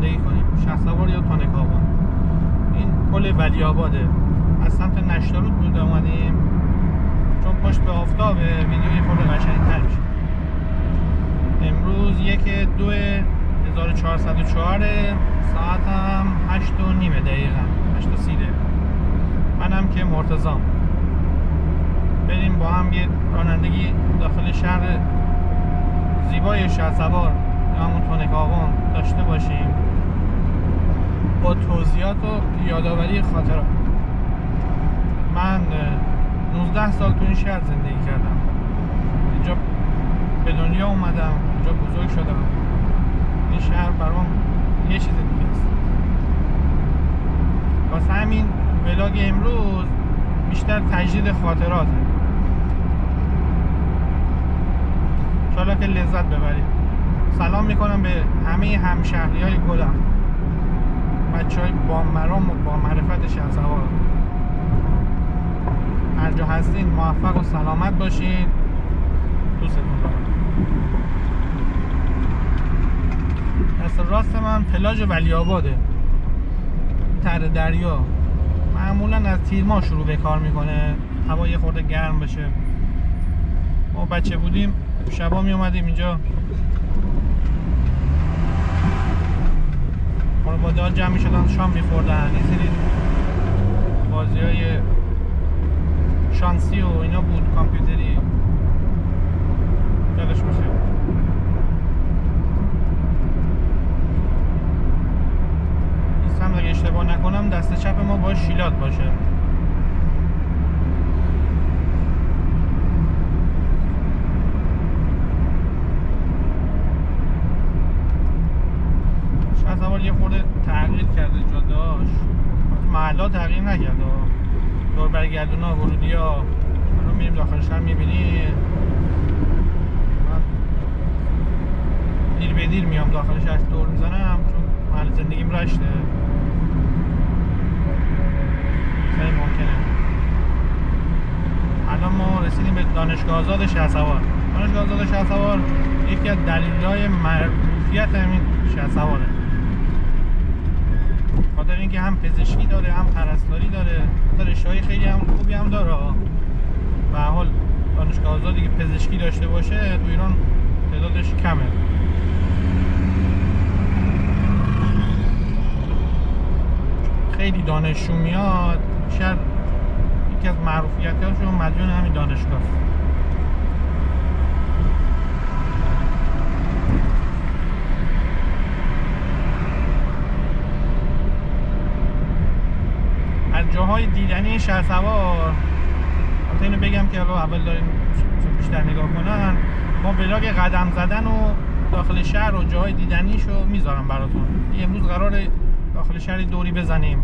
رانندگی کنیم. شهسوار یا تانکابان. این پل ولی آباده. از سمت نشترود بود اومدیم، چون پشت به آفتابه ویدیو یه خورده قشنگ‌تر میشه. امروز 1/2/1404 ساعت هم 8:09 دقیقا 8:30. منم که مرتضام. بریم با هم یه رانندگی داخل شهر زیبای شهسوار یا همون تونکاوان داشته باشیم با توضیحات و یادآوری خاطرات. من 19 سال تو این شهر زندگی کردم. اینجا به دنیا اومدم، اینجا بزرگ شدم. این شهر برام یه چیز دیگه است. واسه همین ولاگ امروز بیشتر تجدید خاطراته. انشالله که لذت ببرید. سلام میکنم به همه همشهریای گلم، بچهای با مرام و با معرفت شهسوار. هر جا هستین موفق و سلامت باشین. دوستتون دارم. دست راست من پلاژ ولی آباده، تر دریا. معمولا از تیر ماه شروع به کار میکنه، هوا یه خورده گرم بشه. ما بچه بودیم شبا می اومدیم اینجا، خانواده ها جمع می شدن شام می خوردن. یه سری بازی های شانسی و اینا بود، کامپیوتری. یادش میشه. این سمت اگه اشتباه نکنم دست چپ ما باید شیلات باشه. شهسوار یه خورده تغییر کرده جاده‌هاش، محلا تغییر نکرده. دور برگردونا، ورودی‌ها، الان میریم داخل شهر میبینی. من دیر به دیر میام داخل شهر دور میزنم چون محل زندگیم رشته. خیلی ممکنه. الان ما رسیدیم به دانشگاه آزاد شهسوار. دانشگاه آزاد شهسوار یکی از دلایل معروفیت همین شهسواره. خاطر اینکه هم پزشکی داره، هم پرستاری داره، رشته‌های خیلی هم خوبی هم داره. به هر حال دانشگاه آزادی که پزشکی داشته باشه تو ایران تعدادش کمه. خیلی دانشجو میاد. شاید یکی از معروفیت‌هاشون مدیون همین دانشگاه است. از جاهای دیدنی شهسوار البته اینو بگم که اول دارین بیشتر نگاه کنن، ما ولاگ قدم زدن و داخل شهر و جاهای دیدنیشو میذارم براتون. امروز قراره داخل شهر دوری بزنیم.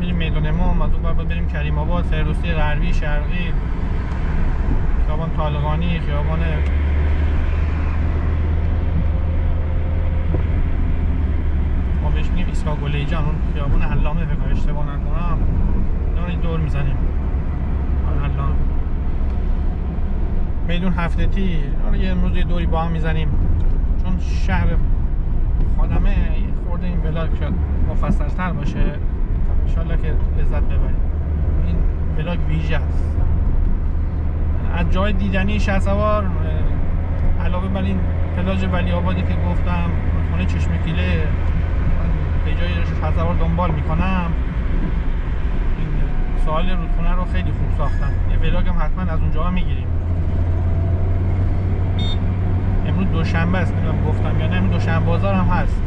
میریم میدان امام، از اون بعد بریم کریم آباد، فردوسی غربی، شرقی، خیابان طالقانی، خیابان ما بهش میگیم ایستگاه گلیجان، اون خیابان علامه فکر کنم اشتباه نکنم. داریم دور میزنیم. الان میدون هفتتی یه امروز یه دوری با هم میزنیم، چون شهر خادمه یه خورده این ولاگ شد مفصل‌تر باشه. انشالله که لذت ببرید. این ولاگ ویژه است. از جای دیدنی شهسوار علاوه بر این پلاژ ولی آبادی که گفتم، رودخانه چشمه پیله به جای شهسوار دنبال میکنم. این سوال رودخانه رو خیلی خوب ساختن. یه ولاگ هم حتما از اونجا میگیریم. امروز دوشنبه است، نمیدونم گفتم یا نه. امروز دوشنبه بازار هم هست.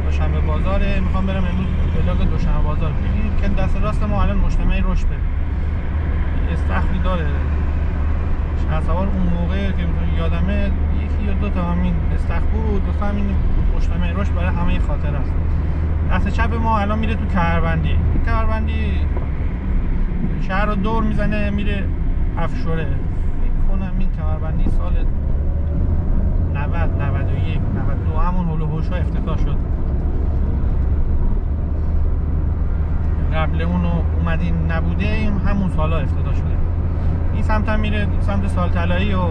دوشنبه بازاره. میخوام برم امروز ولاگ دوشنبه بازار ببینیم که دست راست ما الان مجتمع رشده. استخری داره. شهسوار اون موقع که یادمه یکی یا دو تا همین استخر بود. دوست همین مجتمع رشد برای همه خاطر است. دست چپ ما الان میره تو کمربندی. این کمربندی شهر رو دور میزنه میره افشوره. فکر کنم این کمربندی سال 90 91 92 همون هول و هوشا افتتاح شد. قبل اونو اومدین نبوده، همون سالا افتتاح شده. این سمت هم میره سمت سالطلایی و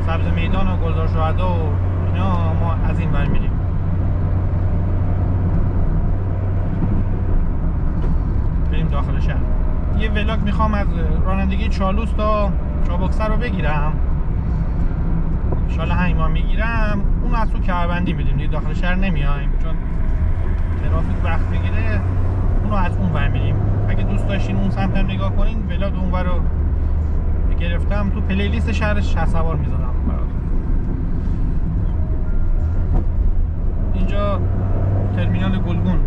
سبز میدان و گلزار شهدا و اینا ما از این ور میریم. بریم داخل شهر. یه ولاگ میخوام از رانندگی چالوس تا چابکسر رو بگیرم. انشالله همین ما میگیرم. اون از تو کمربندی میدیم دیگه، داخل شهر نمیایم چون ترافیک وقت بگیره. اونو از اون ور میریم. اگه دوست داشتین اون سمت هم نگاه کنین، ولاگ اون ور رو گرفتم تو پلیلیست شهرش شهسوار میذارم براتون. اینجا ترمینال گلگون،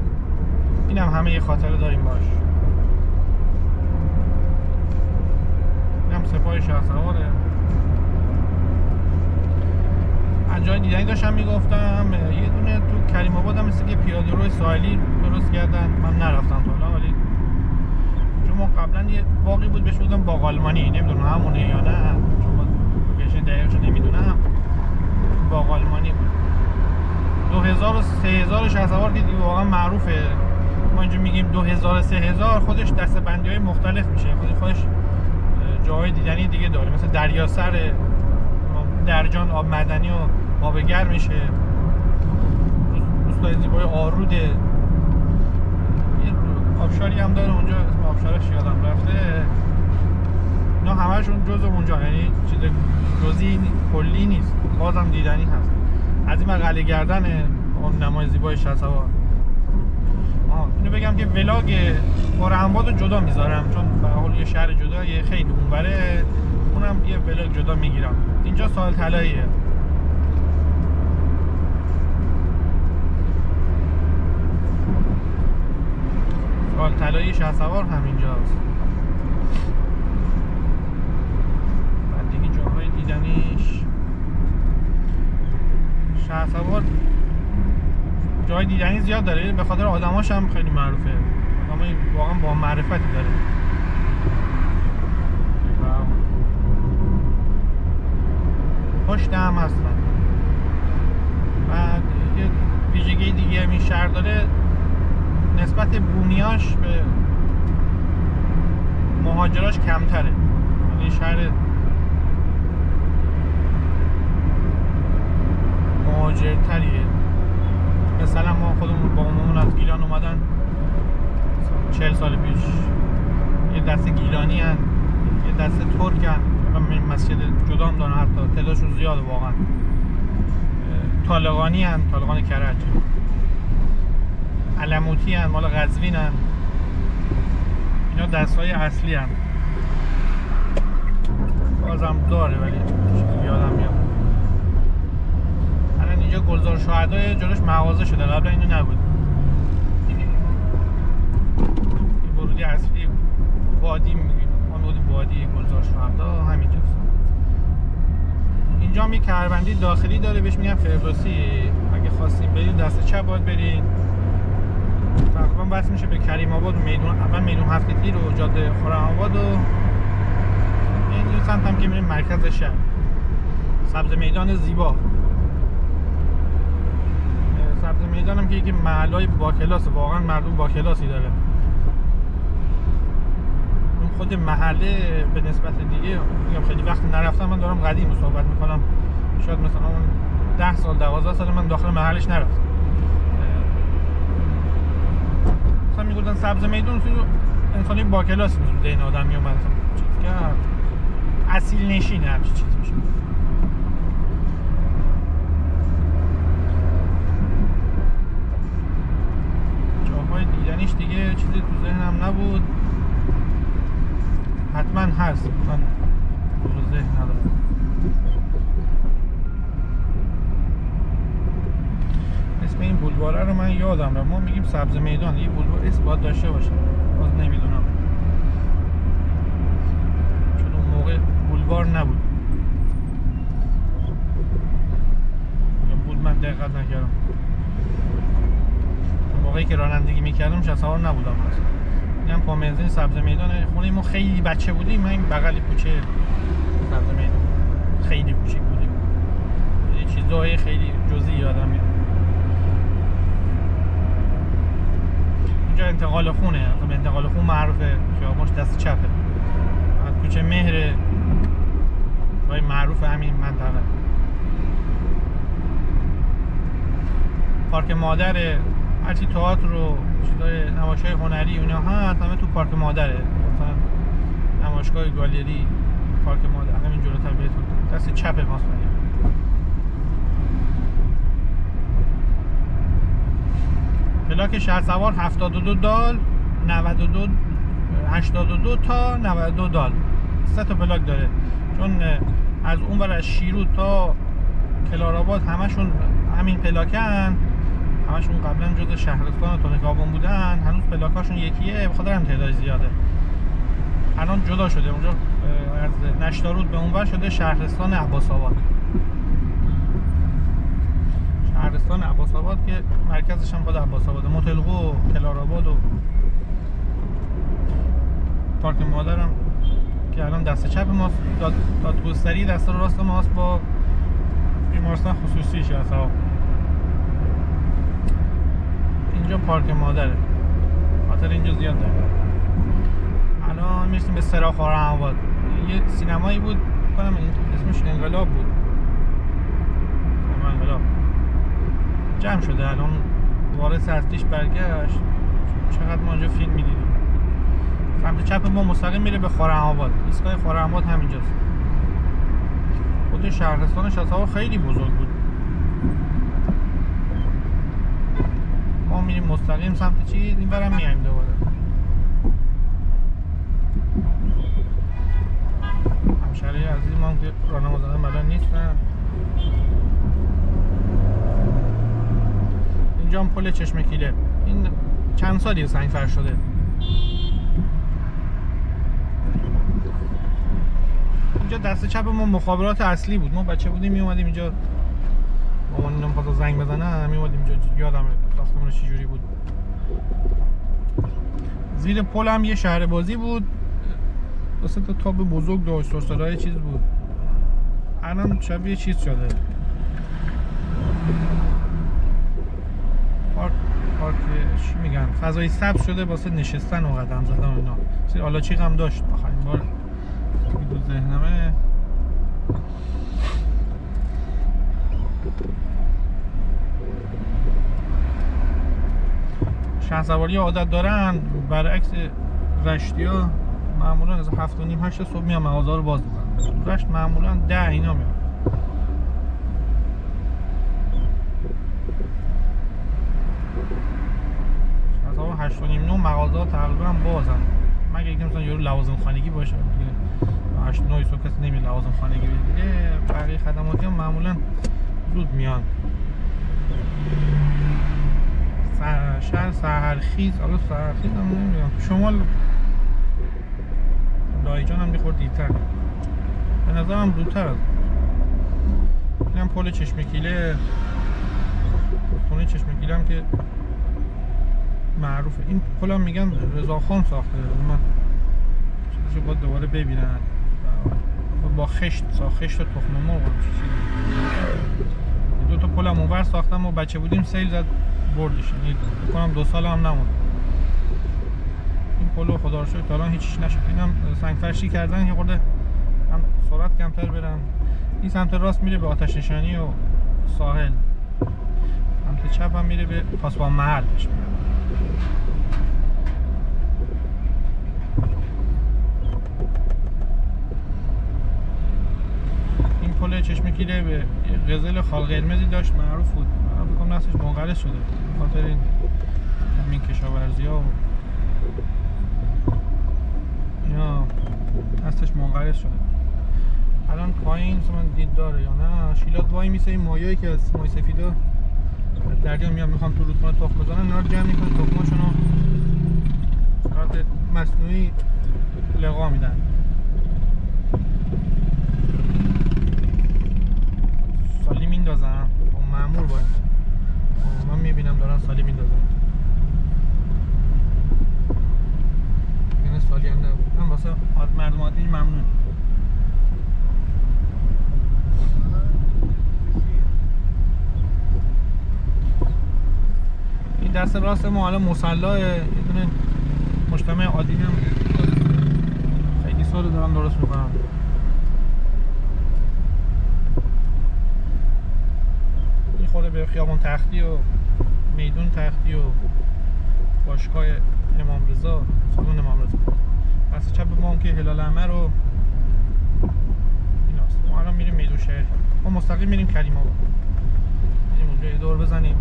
اینم همه یه خاطره داریم باش. اینم سپاه شهسواره. از جای دیدنی داشتم میگفتم، یه دونه تو کریم آباد هم مثل که پیاده روی ساحلی درست کردن. من نرفتم تا حالا، ولی چون ما قبلا یه باقی بود بهش بودم باغ آلمانی، نمیدونم همونه یا نه، چون لوکیشن دقیقش نمیدونم. باغ آلمانی بود. 2000 و 3000 شهسوار که دیگه واقعا معروفه. ما اینجا میگیم 2000 3000، خودش دسته‌بندی‌های مختلف میشه. خودش جاهای دیدنی دیگه داره، مثل دریاسر، درجان آب معدنی و آب گرم میشه. روستای زیبای آروده. یه آبشاری هم داره اونجا، اسم آبشارش یادم رفته. اینا همه‌شون جزء اونجا، یعنی چیز جزئی کلی نیست، بازم دیدنی هست. از این قلعه گردن اون نمای زیبای شهسوار. اینو بگم که ولاگ قره‌آباد رو جدا میذارم چون به حال یه شهر جدا، یه خیلی اونوره، اونم یه ولاگ جدا میگیرم. اینجا سال طلاییه. سال طلایی شهسوار همینجاست. بعد دیگه جاهای دیدنیش، شهسوار جای دیدنی زیاد داره، به خاطر آدماش هم خیلی معروفه. آدمای واقعا با معرفتی داره. پشت هم هستن. بعد یه ویژگی دیگه این شهر داره، نسبت بومیاش به مهاجراش کمتره. یعنی شهر مهاجرتریه. مثلا ما خودمون با عمومون از گیلان اومدن 40 سال پیش، یه دسته گیلانی هن، یه دسته ترک هن، مسجد جدا هم دارن، حتی تعدادشون زیاده واقعا. طالقانی هن، طالقان کرج، علموتی هن، مال قزوین هن. اینا دستهای اصلی هن. بازم داره ولی چیزی یادم میاد. الان اینجا گلزار شهدای جلوش مغازه شده، قبلا اینو نبود. این ورودی اصلی وادی میگیم، ما میگیم وادی گلزار شهدا همینجاست. اینجا هم یک کمربندی داخلی داره، بهش میگن فردوسی. اگه خواستین برید دست چپ باید برید. تقریبا وصل میشه به کریم آباد و میدون، اول میدون هفت تیر و جاده خرم‌آباد و این سمت هم که میریم مرکز شهر. سبز میدان زیبا. سبز میدان هم که یکی محلهای با کلاس، واقعا مردم با کلاسی داره. اون خود محله به نسبت دیگه، میگم خیلی وقت نرفتم، من دارم قدیم صحبت میکنم، شاید مثلا 10 سال 12 سال من داخل محلش نرفتم. مثلا میگفتن سبز میدون انسانی با کلاسی میزون دین آدم میومد چیز که اصیل نشینه همچی چیز میشه. جاهای دیدنیش دیگه چیزی تو ذهنم نبود، حتما هست، من تو ذهن ندارم. اسم این بولواره رو من یادم رفت، ما میگیم سبز میدان، یه بولوار اسم باید داشته باشه، باز نمیدونم چون اون موقع بولوار نبود یا بود، من دقت نکردم. اون موقعی که رانندگی میکردم شهسوار نبودم هست. اینم پامنزین سبز میدان. خونه ما خیلی بچه بودیم، من این بغل کوچه سبز میدان خیلی کوچیک بودیم، یه چیزای خیلی جزئی یادم میاد. اینجا انتقال خونه، خب انتقال خون معروفه، خیابونش دست چپه، کوچه مهر، جای معروف همین منطقه. پارک مادره، هرچی تئاتر و چیزای نمایش‌های هنری اینا هست همه تو پارک مادره. مثلا نمایشگاه گالری پارک مادر همین جلوتر بهتون دست چپ ماست. پلاک شهرسوار 72 دال، 92 82 تا 92 دال. 3 تا پلاک داره. چون از اون ور از شیرود تا کلارآباد همشون همین پلاکن، همشون قبلا جزء شهرستان تونکابون بودن، هنوز پلاکاشون یکیه، بخاطر هم تعداد زیاده. الان جدا شده، اونجا از نشتارود به اونور شده شهرستان عباس‌آباد. شهرستان عباس‌آباد که مرکزش هم خود عباس‌آباده. متلقو و کلارآباد و پارک مادرم که الان دست چپ ماست، دادگستری دست راست ماست با بیمارستان خصوصی شهرسوار. اینجا پارک مادره، خاطر اینجا زیاد داره. الان میرسیم به سرا خرم‌آباد. یه سینمایی بود کنم اسمش انقلاب بود، انقلاب جمع شده الان، وارث اصلیش برگشت. چقدر ما اینجا فیلم میدیدیم. سمت چپ ما مستقیم میره به خرم‌آباد. ایستگاه خرم‌آباد همینجاست. خود شهرستان شهرسوار خیلی بزرگ بود. ما میریم مستقیم سمت چیز، این برم میایم دوباره. همشهری عزیز ما که راهنما زدن بلد نیستن. اینجا هم پل چشمکیله. این چند سالیه سنگ فرش شده. اینجا دست چپ ما مخابرات اصلی بود. ما بچه بودیم می اومدیم اینجا، مامانم خواست زنگ بزنه می اومدیم اینجا. یادمه ساختمانش چجوری بود. زیر پل هم یه شهر بازی بود، دو سه تا تاب بزرگ داشت، سرسرای چیز بود. الان شبیه چیز شده. پارک چی میگن، فضای سبز شده واسه نشستن و قدم زدن و اینا. سری آلاچیق هم داشت آخرین بار تو ذهنمه. شهرسواری عادت دارن برعکس رشتی‌ها معمولا از 7:30-8 صبح میان مغازه‌ها رو باز میکنن. رشت معمولا 10 اینا میان. شهرسوار 8:30-9 مغازه‌ها تقریبا بازن، مگه اینکه مثلا یارو لوازم خانگی باشه دیگه. 8-9 صبح کسی نمیاد لوازم خانگی بگیره. بقیه خدماتی هم معمولا زود میان. شهر سحرخیز، حالا سحرخیز هم نمیدونم، تو شمال لایجان هم میخورد دیرتر، به نظرم زودتر از این هم پل چشمکیله. خونه چشمکیله هم که معروفه. این پل هم میگن رضاخان ساخته، من چیزی باید دوباره ببینن. با خشت خشت و تخم مرغ دو تا پل هم اونور ساختم و بچه بودیم سیل زد بردش، یعنی بکنم 2 سال هم نموند. این پلو خدا رو شکر تا الان هیچیش نشد. اینم سنگ فرشی کردن، یه خورده هم سرعت کمتر برن. این سمت راست میره به آتش نشانی و ساحل، سمت چپ هم میره به پاسبان محل بهش میره. این پل چشمکیله به قزل خال قرمزی داشت، معروف بود. بکنم نصفش منقرض شده خاطر این کشاورزی ها و اینا، دستش منقرض شده. الان پایین مثلا دید داره یا نه. شیلات وای میسه این مایایی که از مای سفیدا دریا میان میخوام تو رودخونه تخم بزنن، اینا رو جمع میکنن، تخماشون رو صورت مصنوعی لقا میدن. سالی میندازن با مأمور باید، من میبینم دارن سالی میندازن. یعنی سالی هم نبود، من واسه مردم عادی ممنون. این دست راست ما حالا مصلا، یه دونه مجتمع عادی هم خیلی سال دارم درست میکنم. این خورده به خیابان تختی و میدون تختی و باشگاه امام رضا، سالن امام رضا. دست چپ ما هم که هلال احمر و ایناست. ما الان میریم میدون شهر، ما مستقیم میریم کریم آباد، میریم اونجا یه دور بزنیم.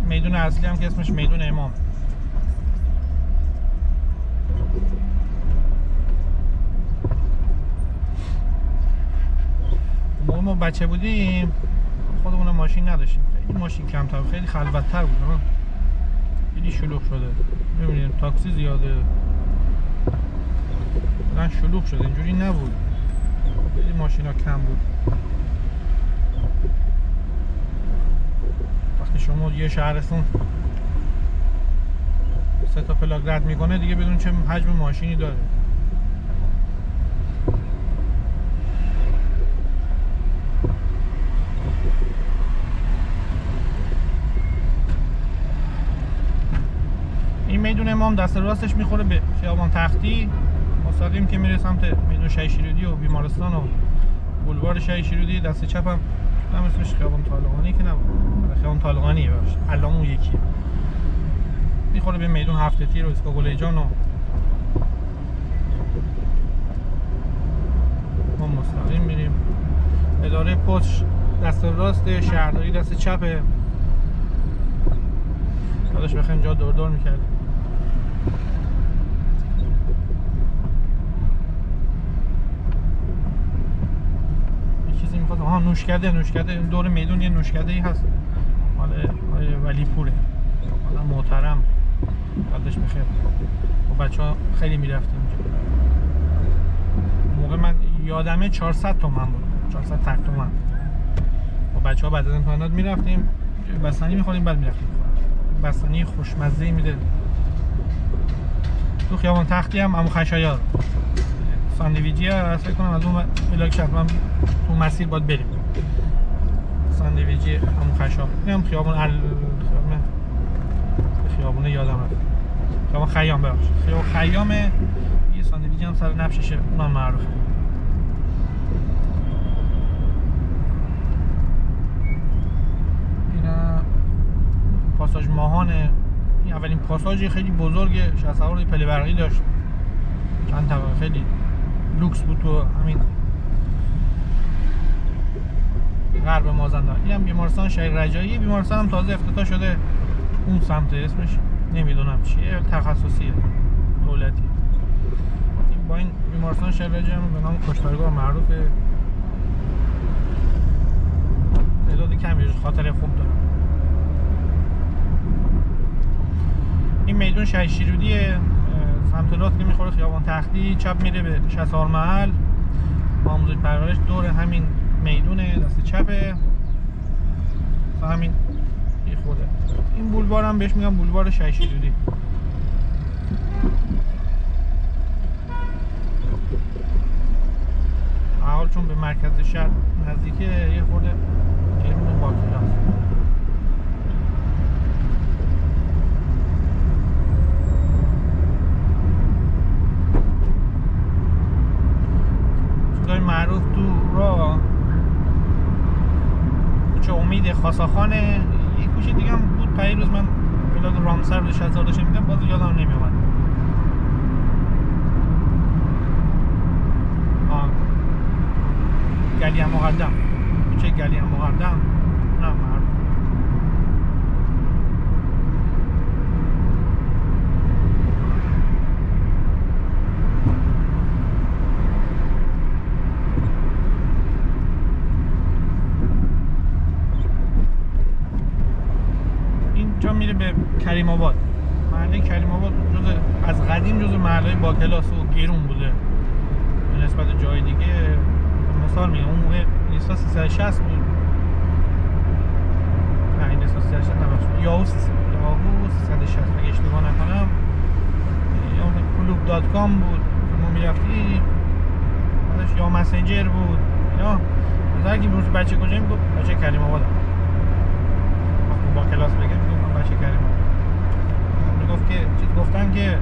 میدون اصلی هم که اسمش میدون امام. موقع ما بچه بودیم خودمون ماشین نداشتیم، خیلی ماشین کمتر، خیلی خلوت‌تر بود، خیلی شلوغ شده، می‌بینید تاکسی زیاده، کلا شلوغ شده، اینجوری نبود، خیلی ماشینا کم بود. وقتی شما یه شهرستون 3 تا پلاک رد میکنه دیگه بدون چه حجم ماشینی داره. این میدون امام دست راستش میخوره به خیابان تختی، مستقیم که میره سمت میدون شهید شیرودی و بیمارستان و بولوار شهید شیرودی. دست چپم هم اسمش خیابان طالقانی که نبود، خیابان طالقانیه، ببخشید علامو یکیه، میخوره به میدون هفته تیر و اسکا گلیجان و ما مستقیم میریم. اداره پست دست راست، شهرداری دست چپه. داداش بخوایم جا دور دور میکردیم. یه چیزی میخواد، نوشکده دور میدون یه نوشکده ای هست مال ولی پوره، آدم محترم، یادش بخیر. و بچه ها خیلی میرفتیم اونجا. موقع من یادمه 400 تومن بود، 400 تک تومن. و بچه ها بعد از امتحانات میرفتیم بستنی میخوریم، بعد میرفتیم بستنی خوشمزه میده. تو خیابان تختی هم عمو خشایار ساندویجی هست، فکر کنم از اون بلاک شهر تو مسیر باید بریم. ساندویجی عمو خشایار، اینم خیابون یادم رفت، خیابان خیام، ببخشید خیابان خیام. یه ساندویجی هم سر نفششه، اونم معروفه. پاساژ ماهانه، این اولین پاساژ خیلی بزرگ شهسوار پله برقی داشت، چند طبقه، خیلی لوکس بود تو همین غرب مازندران. این هم بیمارستان شهید رجایی، بیمارستان هم تازه افتتاح شده اون سمت، اسمش نمیدونم چیه، تخصصیه دولتی. با این بیمارستان شهید رجایی هم به نام کشتارگاه معروفه، تعداد کمی خاطره خوب داره. این میدون شهید شیرودیه، سمت راست که میخوره خیابان تختی، چپ میره به شسار محل، آموزش پرورش دور همین میدونه دست چپه و همین بی خوده. این بولوار هم بهش میگم بولوار شهید شیرودی. حال چون به مرکز شهر نزدیکه یه خورده گرون باکیل هست. معروف تو راه کوچه امید خاصاخانه، یه کوچه دیگه هم بود پیروز من بلاگ رامسر رو 60,000 داشتم میدم، باز یادم نمیومد. گلی مقدم، کوچه گلی مقدم، نه معروف. میره به کریم آباد. محله کریم آباد از قدیم جزو محله‌های با کلاس و گرون بوده به نسبت جای دیگه. مثال میگم اون موقع لیستا 360 بود، نه این لیستا 360 نباشه، یاهو 360 اگه اشتباه نکنم، یا کلوب.com بود که ما میرفتی بعدش، یا مسنجر بود اینا. مثلا اگه بروز بچه کجاییم گفت بچه کریم آباد، با کلاس بگم بچه کریم میگفت که چیز گفتن که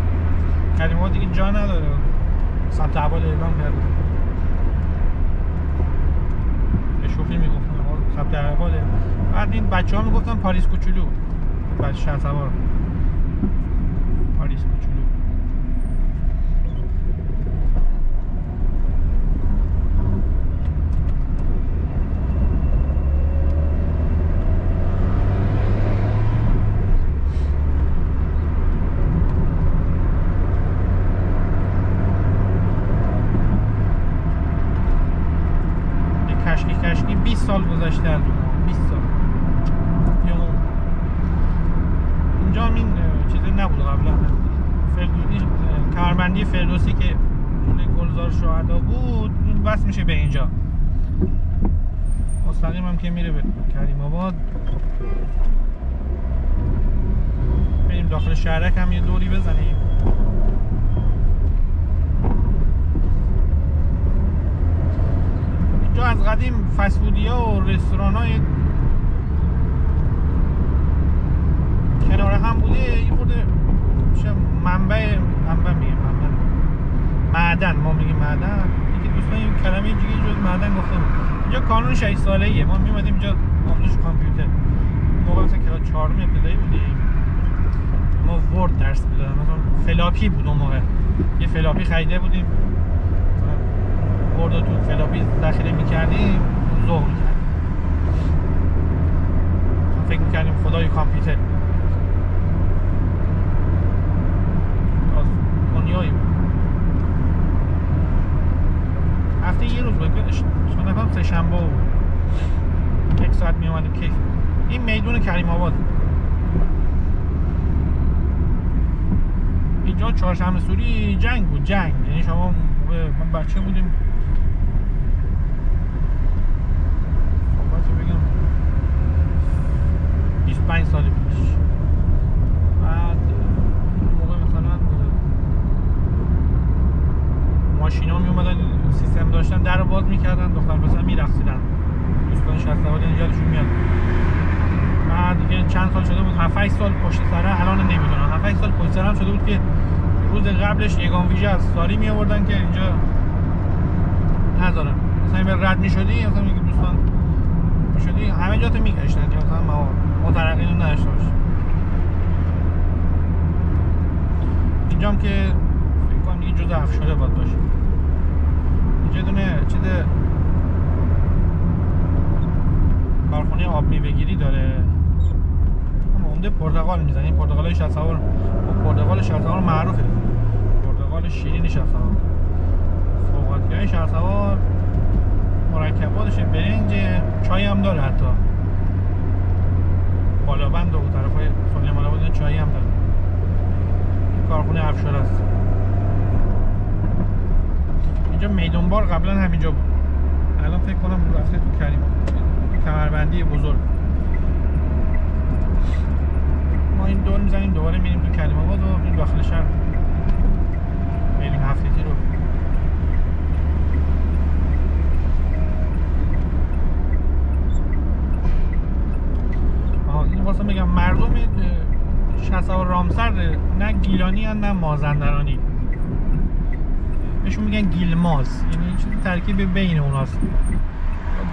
کریم آباد دیگه جا نداره، سمت عباد اعلام کرده، به شوخی میگفتن سمت این بچه ها میگفتن پاریس کوچولو، بچه شهرسوار پاریس کوچولو. کشکی 20 سال گذشته از اون، 20 سال. اینجا این چیزی نبود قبلا، کمربندی فردوسی که جلوی گلزار شهدا بود این بس میشه به اینجا، مستقیم هم که میره به کریم آباد. بریم داخل شهرک هم یه دوری بزنیم. اینجا از قدیم فسفودیا و رستوران های کنار هم بوده، یه خورده منبع معدن، ما میگیم معدن، یکی دوستان این کلمه دیگه جز معدن گفته بود. اینجا کانون 6 ساله‌ایه، ما میومدیم اینجا آموزش کامپیوتر، موقع مثلا کلاس 4 ابتدایی بودیم، ما ورد درس می‌دادن، مثلا فلاپی بود اون موقع، یه فلاپی خریده بودیم، ورد رو تو فلاپی ذخیره می‌کردیم، ذوق می‌کردیم، فکر می‌کردیم خدای کامپیوتر دنیایی بود. هفته یه روز بود، شما سه شنبه بود، 1 ساعت میومدیم کیف. این میدون کریم آباد، اینجا چهارشنبه سوری جنگ بود، جنگ، یعنی شما ما بچه بودیم، صحبت بگم 25 سال پیش. بعد موقع مثلا ماشینا می اومدن سیستم داشتن، در رو باز میکردن، دختر پسر میرقصیدن، دوستان 60 ساله یادشون میاد. بعد دیگه چند سال شده بود، 7-8 سال پشت سره، الان نمیدونم 7-8 سال پشت سره هم شده بود که روز قبلش یگان ویژه از ساری می آوردن که اینجا نذارن، مثلا به رد میشدی، مثلا میگه دوستان میشدی همه جاتو میگشتن که مثلا ما مترقین رو نداشته باشه. اینجا هم که فکر کنم دیگه جزء افشاره باید باشه. اینجا دونه چیز کارخونه آب میوه‌گیری داره، عمده پرتقال میزنیم، پرتقالای شهرسوار، پرتقال شهرسوار معروفه، پرتقال شیرین شهرسوار، سوغاتیای شهرسوار، مرکباتش برنج، چای هم داره، حتی بالابند و طرفای سنی مالاباد چای هم داره. این کارخونه افشار است. اینجا میدون بار قبلا همینجا بود، الان فکر کنم رفته تو کریم، کمربندی بزرگ. ما این دور میزنیم دوباره میریم تو کریم آباد و این داخل شهر میریم هفتگی رو. این واسه میگم مردم شهرسوار رامسر نه گیلانی هن نه مازندرانی، بهشون میگن گیلماز، یعنی چیزی ترکیب بین اوناست.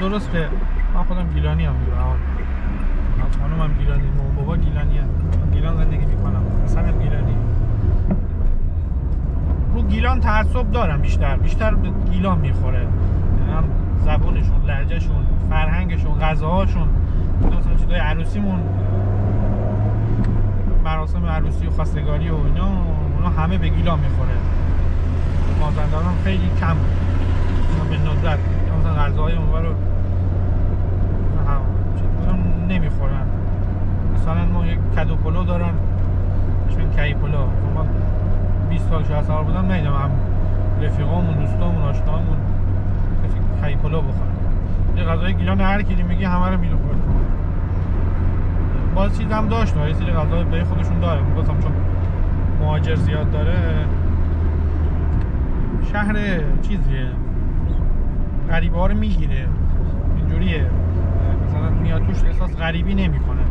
درسته من خودم گیلانی هم میگم، خانوم هم گیلانی، مامان بابا گیلانی هم، گیلان زندگی میکنم، اصلا هم گیلانی. رو گیلان تعصب دارم، بیشتر به گیلان میخوره، هم زبونشون، لهجهشون، فرهنگشون، غذاهاشون، مثلا چیزای عروسیمون، مراسم عروسی و خواستگاری و اونا همه به گیلان میخوره. مازندران هم خیلی کم به ندرت مثلا غذاهای اونها رو نمیخورن. مثلا ما یک کدو پلو دارن، بهشون کی پلو، ما 20 سال شهرسوار بودم ندیدم هم رفیقامون، دوستامون، آشنامون کسی کی پلو بخورن. یه غذای گیلان هر کی میگی همه رو میخوره. باز چیز هم داشت، یه سری غذای به خودشون داره، میگفتم چون مهاجر زیاد داره، شهر چیزیه، غریبه ها رو میگیره، اینجوریه، مثلا میاد توش احساس غریبی نمیکنه،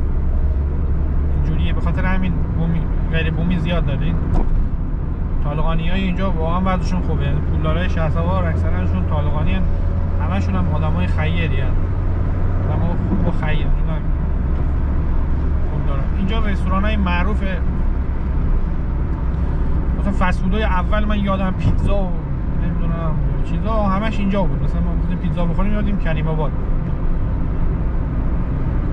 اینجوریه. به خاطر همین غیر بومی زیاد داره. طالقانی های اینجا واقعا وضعشون خوبه، پولدارای شهرسوار اکثرشون طالقانی هن، همشون هم آدم های خیری هن، آدم ها خوب و خیر، اینجا رستوران‌های معروف مثلا فست فودهای اول من یادم پیتزا و نمیدونم چیزا همش اینجا بود. مثلا ما می‌خواستیم پیتزا بخوریم یادیم کریم آباد.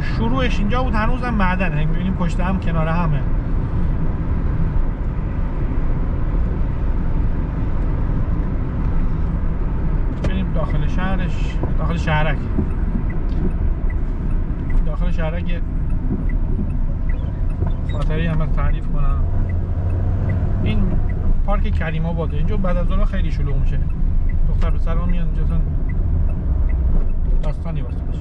شروعش اینجا بود، هنوزم معدنه، می‌بینیم پشت هم کنار همه. بریم داخل شهرش، داخل شهرک خاطری هم تعریف کنم. این پارک کریم آباده. اینجا بعد از ظهر خیلی شلوغ میشه، دختر پسرها میان اینجا، اصلا داستانی واسه باشه.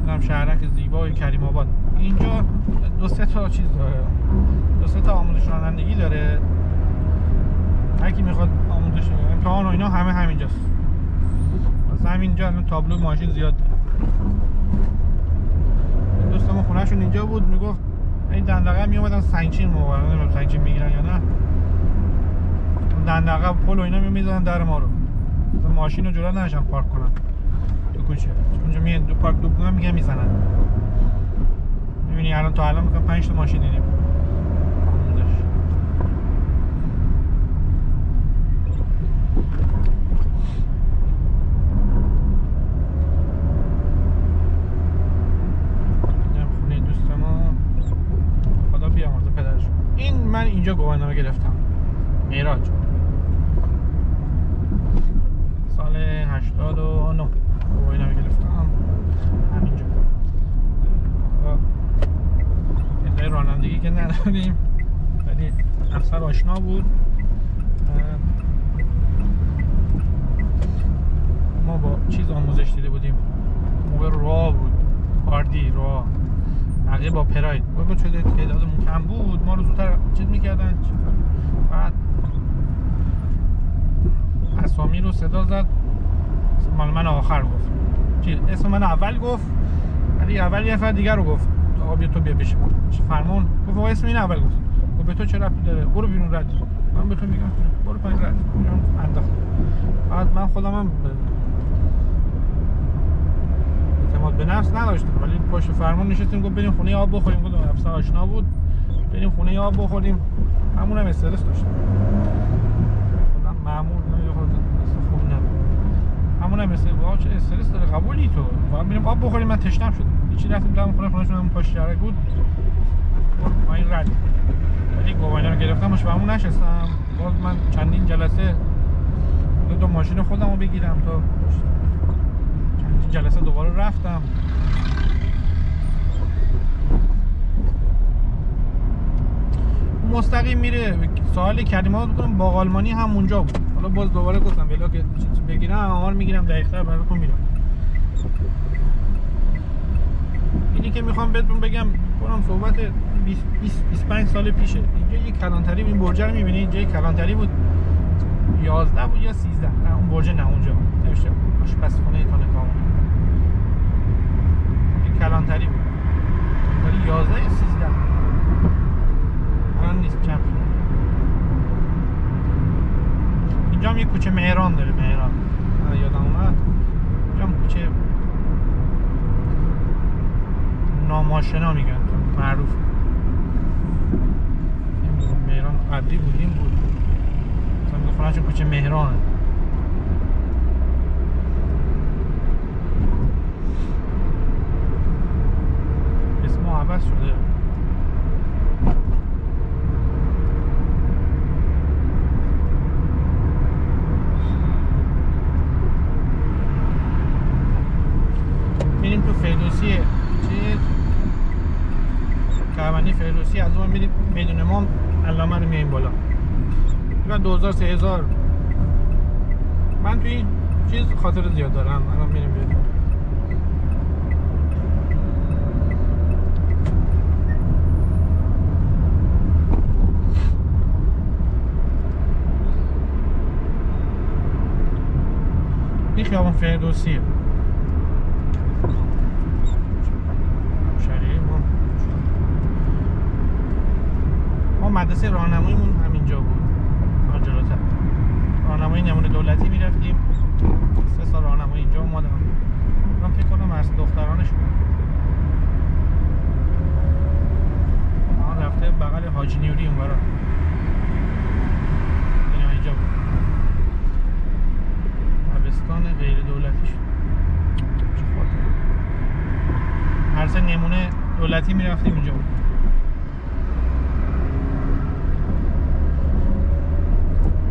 اینم شهرک زیبای کریم آباد. اینجا دو سه تا چیز داره، دو سه تا آموزش رانندگی داره. هر کی میخواد آموزش امتحان و اینا همه همینجاست. واسه همینجا الان تابلو ماشین زیاد داره. دوستمون خونهشون اینجا بود، میگفت این دندقه میومدن سنگچین موقع، نمیدونم سنگچین میگیرن یا نه، دندقه پل و اینا میذارن در ما رو، مثلا ماشین رو جلو نشن پارک کنن تو کوچه. اونجا میان دو پارک دوب کنن میگن میزنن. میبینی الان تا الان میگم 5 تا ماشین دیدیم. من اینجا گواهینامه گرفتم، معراج، سال 89 گواهینامه گرفتم همینجا. ادعای رانندگی که نداریم ولی افسر آشنا بود. ما با چیز آموزش دیده بودیم، موقع راه بود، هاردی راه، بقیه با پراید. با چه تعدادمون کم بود، ما رو زودتر چیز میکردن. بعد اسامی رو صدا زد، مال من آخر گفت، اسم من اول گفت، ولی اول یه نفر دیگر رو گفت آقا بیا تو بیا بشین فرمون. گفت آقا اسم این اول گفت، به تو چه ربطی داره، برو بیرون رد. من به تو میگم برو پایین رد. انداخت. بعد من خودمم اعتماد به نفس نداشتم، ولی پشت فرمون نشستیم، گفت بریم خونه آب بخوریم. گفتم افسر آشنا بود، بریم خونه آب بخوریم. همون هم استرس داشتم، خودم معمول نمیخواد خوب نبود. همون هم استرس، واقعا چه استرس داره، قبولی تو فقط بریم آب بخوریم. من تشنم شد، هیچی رفتیم تو همون خونهشون، همون پشت شهرک بود. ما این رد، ولی گواهینامه گرفتم باش همون نشستم. باز من چندین جلسه دو ماشین خودم رو بگیرم، تا چندین جلسه دوباره رفتم. مستقیم میره ساحل کریم آباد بکنم، باغ آلمانی همونجا بود. حالا باز دوباره گفتم ولی که چیزی بگیرم آمار میگیرم دقیق‌تر براتون میرم. اینی که میخوام بهتون بگم کنم صحبت 25 سال پیشه. اینجا یک کلانتری، این برج رو میبینید، اینجا یک کلانتری بود 11 بود یا 13، نه اون برج نه، اونجا نوشته آشپزخونه تانکامون. یک کلانتری بود ولی 11 یا 13 الان نیست، چند. اینجا هم یک کوچه مهران داره، مهران یادم اومد. اینجا هم کوچه ناماشنا میگن، معروف. مهران قبلی بود، این بود مثلا میگه خونه‌شون کوچه مهرانه. اسمو عوض شده. میریم تو فردوسی چیز کارمانی فردوسی، از اون میریم میدون امام علامه رو میایم بالا. میگن 2000 3000. من توی این چیز خاطر زیاد دارم. الان میریم بیرون. این خیابان فردوسیه. مدرسه راهنماییمون همینجا بود، جلوتر. راهنمایی نمونه دولتی میرفتیم، 3 سال راهنمایی اینجا اومدم. من فکر کنم از دخترانش بود. نمونه دولتی میرفتیم اینجا بود.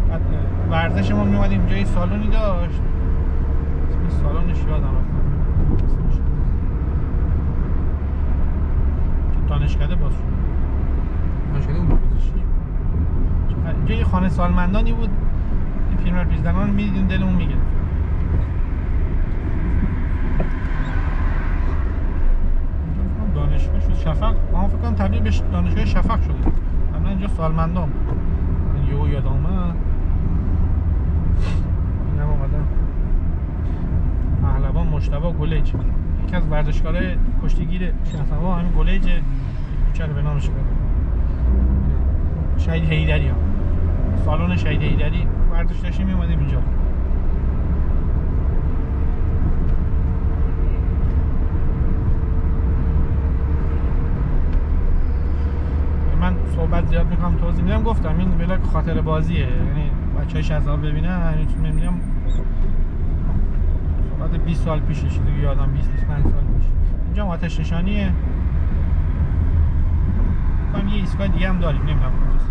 بعد ورزش ما میومدیم اینجا یه سالونی داشت، اسم سالونش یادم رفت، دانشکده باز شد. دانشکده اون بازشی اینجا یه خانه سالمندانی بود، این فیلم پیزدنان میدیدیم دلمون میگه. دانشگاه شد شفق، ما فکر کنم تبدیل به دانشگاه شفق شده. قبلا اینجا سالمندان یهو یادم اومد اینم اومدم پهلوان مجتبی گلیج، یکی از ورزشکارهای کشتیگیر شهرها همین گلیج، کوچه رو به نامش داره شهید حیدری ها. سالن شهید حیدری ورزش داشتیم میومدیم اینجا. من صحبت زیاد میکنم توضیح میدم، گفتم این بلاک خاطر بازیه، یعنی بچهای 60 سال ببینن هیچ نمیدونم صحبت 20 سال پیشه دیگه، یادم 20 25 سال پیش. اینجا آتش نشانیه، کنم یه ایستگاه دیگه هم داریم نمیدونم کجاست.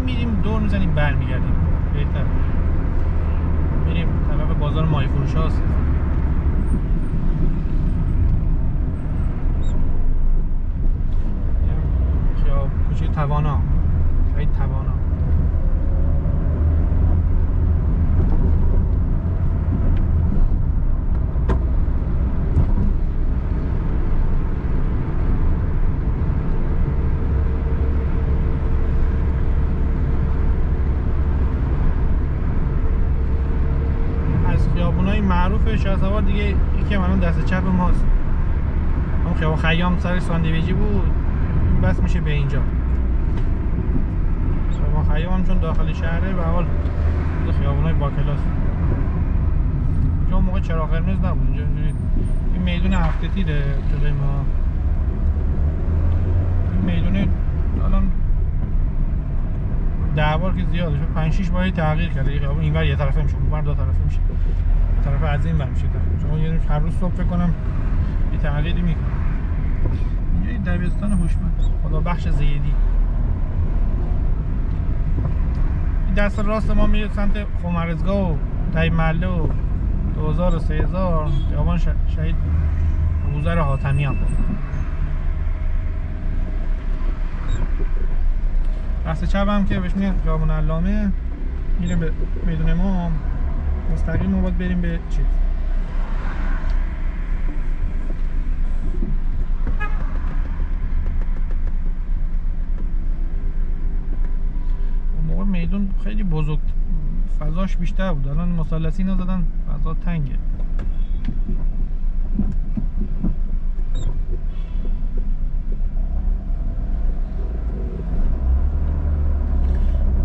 میریم دور میزنیم برمیگردیم بهتر، میریم طرف بازار ماهی فروش هاست. خیاب کوچه توانا، شاید توانا. معروف شهسوار دیگه یکی الان دست چپ ماست، اون خیابان خیام سر ساندویجی بود، بس میشه به اینجا. خیابان خیام هم چون داخل شهره به حال خیابانای با کلاس. اینجا موقع چراغ قرمز نبود، اینجا این میدون هفته تیره جلوی ما. این میدون الان 10 بار که زیاده شد، 5 6 بار تغییر کرده. این خیابان اینور یه طرفه میشه، اونور دو طرفه میشه، طرف از این برمیشه. شما یه هر روز صبح فکر کنم یه تغییری میکنه. اینجا این دبیرستان هوشمند خدا بخش زیدی. این دست راست ما میره سمت خمرزگاه و طیب محله و 2000 و 3000 خیابان شهید ابوذر حاتمیان. دست چپ هم که بهش میگن خیابان علامه، میره به میدون امام، مستقیم ما باید بریم به چی؟ اون موقع میدون خیلی بزرگ، فضاش بیشتر بود، الان مثلثی نزدن فضا تنگه.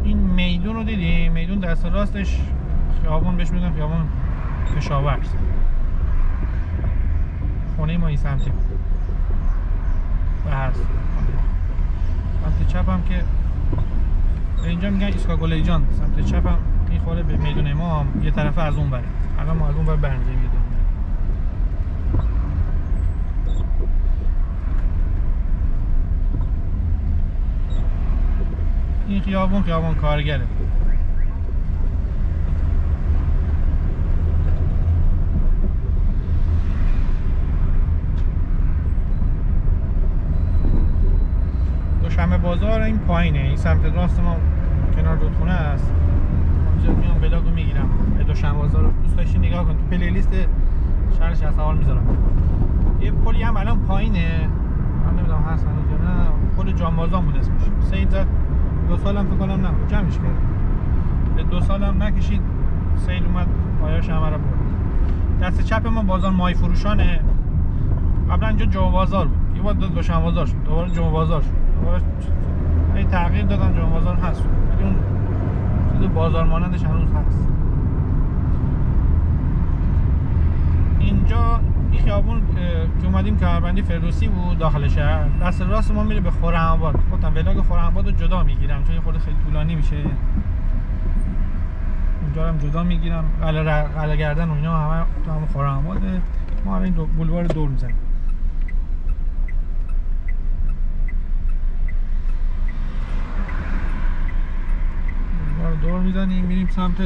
این میدون رو دیدی؟ میدون دست راستش خیابون بهش میگن خیابون کشاورز. خونه ما این سمتی و هست. سمت چپ هم که اینجا میگن ایستگاه گلیجان، سمت چپ هم میخوره به میدون امام، یه طرف از اون بره. الان ما از اون بر برمی‌گردیم. این خیابون کارگره. دوشنبه بازار این پایینه، این سمت راست ما کنار رودخونه است. اینجا میام بلاگو میگیرم. دوشنبه بازار رو دوست داشتی نگاه کن، تو پلیلیست شهر شهسوار میذارم. یه پلی هم الان پایینه، من نمیدونم هست یا نه، پل جانبازان بود اسمش. سید زد 2 سالم فکر کنم نه جمعش کرد. به 2 سالم نکشید، سیل اومد پایاش همه رو برد. دست چپ ما بازار ماهی فروشانه. قبلا اینجا جمعه بازار بود، یه بار دوشنبه بازار شد، دوباره جمعه بازار شد، دوباره این تغییر دادن، جمعه بازار هست، ولی اون چیز بازار مانندش هنوز هست. اینجا این خیابون که اومدیم کمربندی فردوسی بود داخل شهر. دست راست ما میره به خرم‌آباد. گفتم ولاگ خرم‌آباد رو جدا میگیرم چون خود خیلی طولانی میشه. اینجا هم جدا میگیرم. قلعه گردن و اینا همه تو هم خرم‌آباده. ما الان این بولوار دور میزنیم. بولوار دور میزنیم میریم سمت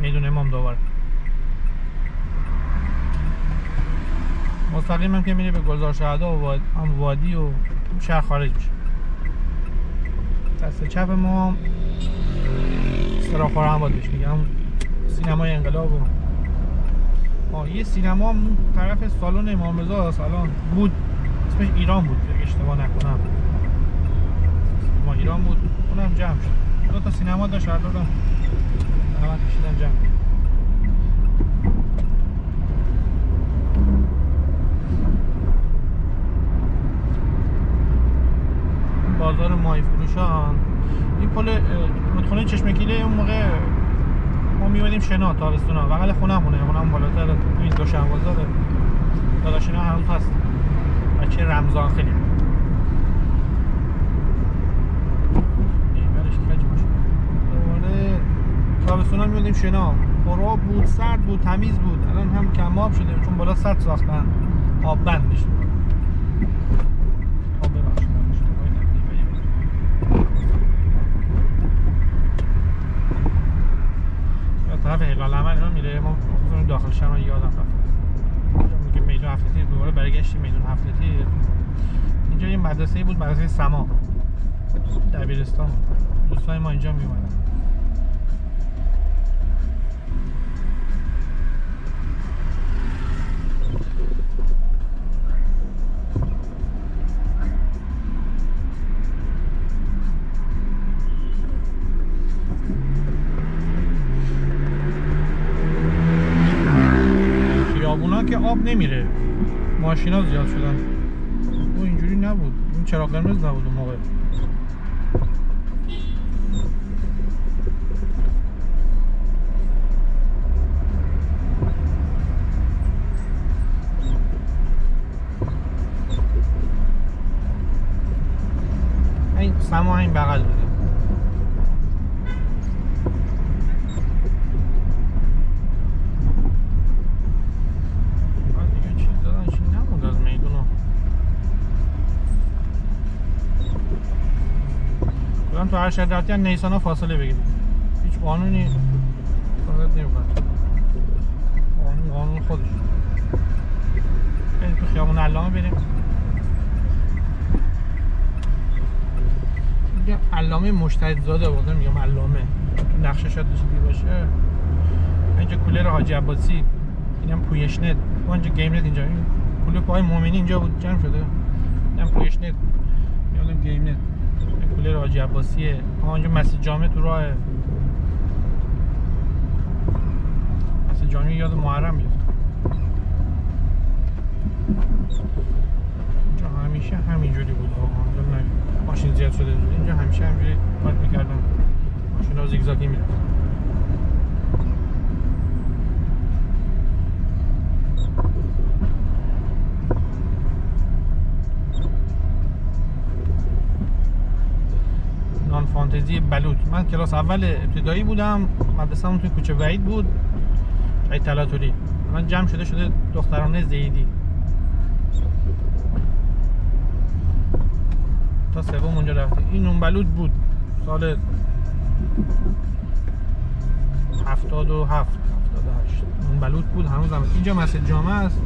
میدون امام دوباره. مستقیم هم که میره به گلزار شهدا و وادی و شهر خارج میشه. دست چپ ما سرا خرم‌آباد بهش میگم، سینمای انقلاب. و یه سینما هم طرف سالن امام رضا سالن بود، اسمش ایران بود اگه اشتباه نکنم. ما ایران بود، اونم جمع شد. 2 تا سینما داشت، هر دوم زحمت کشیدن جمع. بازار ماهی فروشان. این پل رودخونه چشمکیله اون موقع ما میومدیم شنا تابستونا بغل خونمونه، خونم بالاتر این دوشنبه بازاره. داداشینا هنوز هست. بچه رمضان خیلی برش کج باشه. دوباره تابستونا میومدیم شنا. خراب بود، سرد بود، تمیز بود. الان هم کم آب شده چون بالا سد ساختن. آب بند بشه. طرف هلال عمل اینا میره. ما داخل شهر من یادم رفت. میگه میدون هفتتی دوباره برگشتیم میدون هفتتی. اینجا یه مدرسه بود، مدرسه سما دبیرستان. دوستای ما اینجا میومدن. که آب نمیره، ماشینا زیاد شدن. او اینجوری نبود، این چراغ قرمز نبود اون موقع. این سما این بغل بوده. تو هر شهر رفتی نیسان ها فاصله بگیرید. هیچ قانونی رعایت نمی‌کنه. قانون خودش. بریم تو خیابون علامه بریم. اینجا علامه مجتهدزاده بود، میگم علامه. تو نقشه شاید دیده باشه. اینجا کولر حاجی عباسی. اینم پویشنت. اونجا گیم نت اینجا. این کولر پای مومنی اینجا بود جمع شده. اینم پویشنت. یادم گیم نت. کولر حاجی عباسیه. آنجا مسجد جامع تو راه. مسجد جامع یاد محرم میاد. اینجا همیشه همینجوری بود. اینجا ماشین زیاد شده بود. اینجا همیشه همینجوری پارک میکردن. ماشینا زیگزاگی میرن. فانتزی بلوط. من کلاس اول ابتدایی بودم، مدرسه‌مون توی کوچه وحید بود، شهید طلاتوری. من جمع شده دخترانه زیدی. تا سوم اونجا رفتیم. این نون بلوط بود سال 77 78. نون بلوط بود هنوزم. اینجا مسجد جامع است.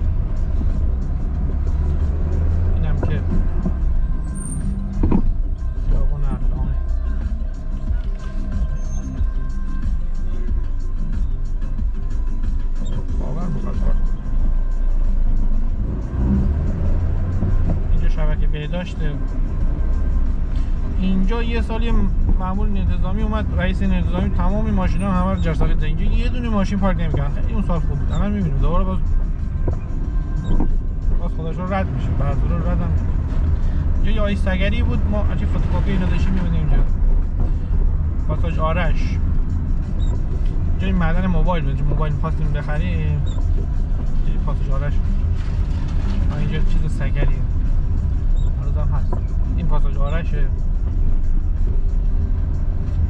اینم که داشته. اینجا یه سالی مأمور انتظامی اومد، رئیس انتظامی تمام ماشینا همه رو جرثقیل زد. اینجا یه دونه ماشین پارک نمی‌کردن. خیلی اون سال خوب بود. الان می‌بینیم دوباره باز خودش رو رد میشه. بعضی رو رد هم اینجا یه آیستگری بود، ما عجیب فتوکپی اینا داشتیم می‌بینیم اینجا. پاساژ آرش اینجا این معدن موبایل بود، موبایل می‌خواستیم بخریم پاساژ آرش. اینجا چیز سگری هنوزم هست. این پاساژ آرشه،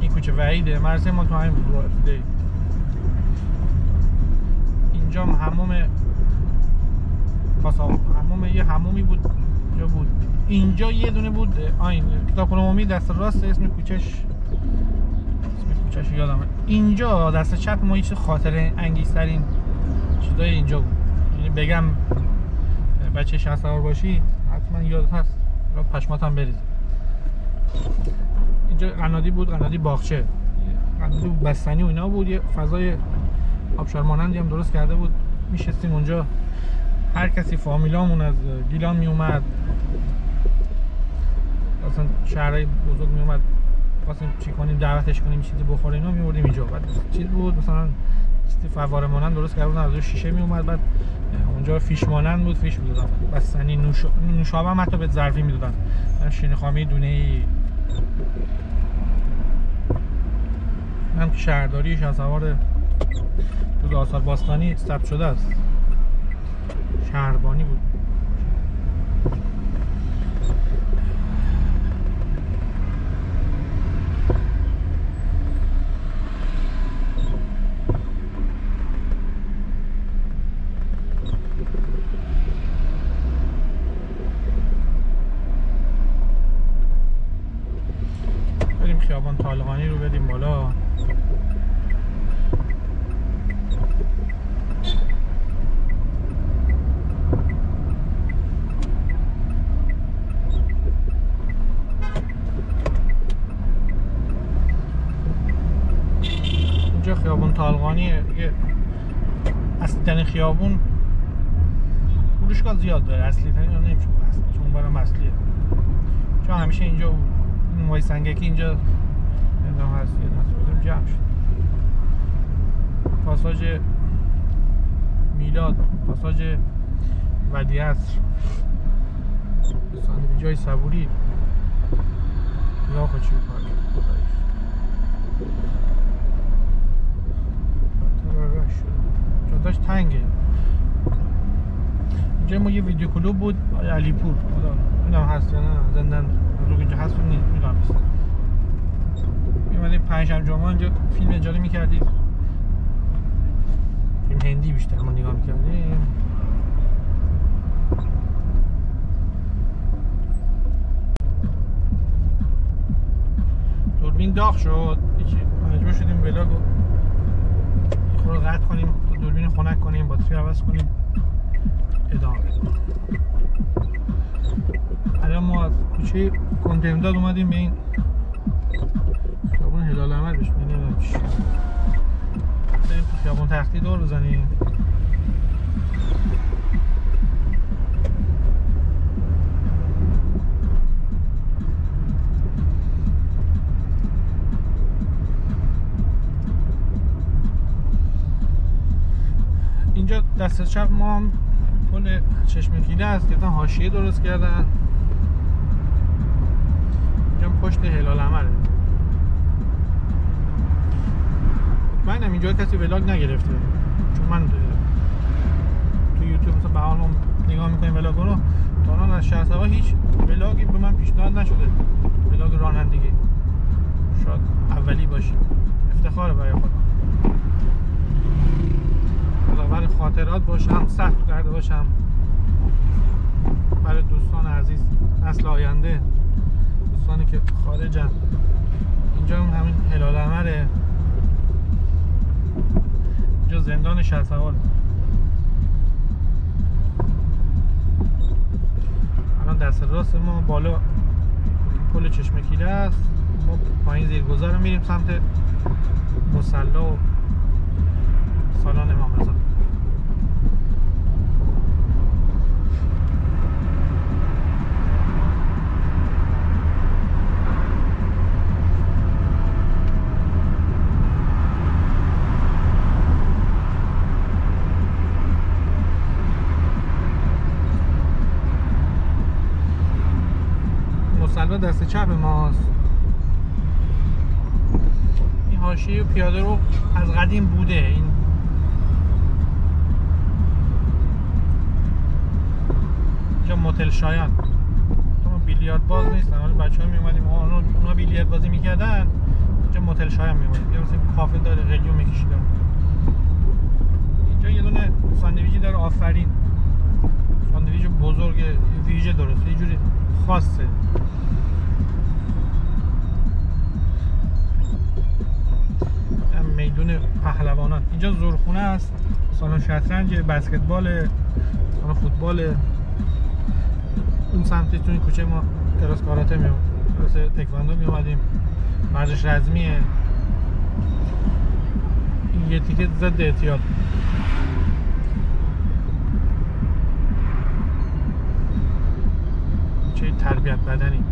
این کوچه وحیده، مرزه ما تو همین بوده. اینجا هموم هموم یه همومی بود اینجا بود. اینجا یه دونه بود این کتابخونه عمومی دست راست، اسم کوچه‌ش یادمه. اینجا دست چپ ما هیچ خاطره انگیزترین چیزای اینجا بود. یعنی بگم بچه 60 سال باشی حتما یادت هست، پشمات هم بریز. اینجا قنادی بود، قنادی باغچه، قنادی بستنی و اینا بود. یه فضای آبشار مانندی هم درست کرده بود. میشستیم اونجا، هر کسی فامیلامون از گیلان می اومد، اصلا شهرهای بزرگ می اومد، خواستیم چی کنیم، دعوتش کنیم، چیزی بخوریم، اینا می‌بردیم اینجا. بعد چیز بود مثلا چیزی فواره مانند درست کرده بودن، از شیشه می اومد. بعد اونجا فیش مانند بود، فیش می‌دادن، بستنی، نوشابه هم حتی به ظرفی می‌دادن. شیرینی‌خامی دونه‌ای. هم که شهرداری شهسوار تو آثار باستانی ثبت شده است. شهربانی بود. بریم خیابان طالقانی رو بریم بالا. خیابون طالقانی اصلی ترین خیابون، فروشگاه زیاد داره، اصلی ترین رو نمیشه اصلی، چون برام اصلیه، چون همیشه اینجا وای سنگکی اینجا اندام هست. یه دست جمع شد. پاساژ میلاد، پاساژ ودیعصر، ساندویچای صبوری، یا خود چی کاری جاداش تنگه. اینجا ما یه ویدیو کلوب بود علیپور، اینم هست یا نه زندان رو اینجا هست و میدونم نیست. میمدیم پنجشنبه جمعه اینجا فیلم اجاره میکردیم، فیلم هندی بیشتر ما نگاه میکردیم. دوربین داغ شد، مجبور شدیم ولاگو خود قطع کنیم، دوربین خنک کنیم، باتری عوض کنیم، ادامه بدیم. الان ما از کوچه کنترمداد اومدیم به این خیابون هلال احمر بهش میگن، بریم تو خیابون تختی دور بزنیم. اینجا دست چپ ما هم پل چشم کیله است که حاشیه درست کردن. اینجا پشت هلال احمره. مطمئنم اینجا کسی ولاگ نگرفته، چون من تو یوتیوب مثلا به حال ما نگاه میکنیم ولاگ رو، تا الان از شهرسوار هیچ ولاگی به من پیشنهاد نشده، ولاگ رانندگی. شاید اولی باشه، افتخاره برای خودم. برای خاطرات باشم، ثبت کرده باشم برای دوستان عزیز، نسل آینده، دوستانی که خارجن. اینجا همین هلال احمره، اینجا زندان شهسوار. الان دست راست ما بالا پل چشم کیله است، ما پایین زیرگذر رو میریم سمت مصلی و سالن امام رضا. حالا دست چپ ماست. این حاشیه پیاده رو از قدیم بوده. این اینجا موتل شایان، ما بیلیارد باز نیستن، ولی بچه‌ها میومدیم اونا بیلیارد بازی میکردن، اینجا موتل شایان میومدیم. یه مثلا کافه داره، قلیون میکشیده. اینجا یه دونه ساندویچی داره، آفرین. ساندویچ بزرگ ویژه درسته، یه جوری خاصه. میدون پهلوانان. اینجا زورخونه است، سالن شطرنج، بسکتبال، سالن فوتبال. اون سمتی تو این کوچه ما کلاس کاراته میومد، کلاس تکواندو میومدیم، ورزش رزمیه. این یه تیکه ضد اعتیاد. چه تربیت بدنی.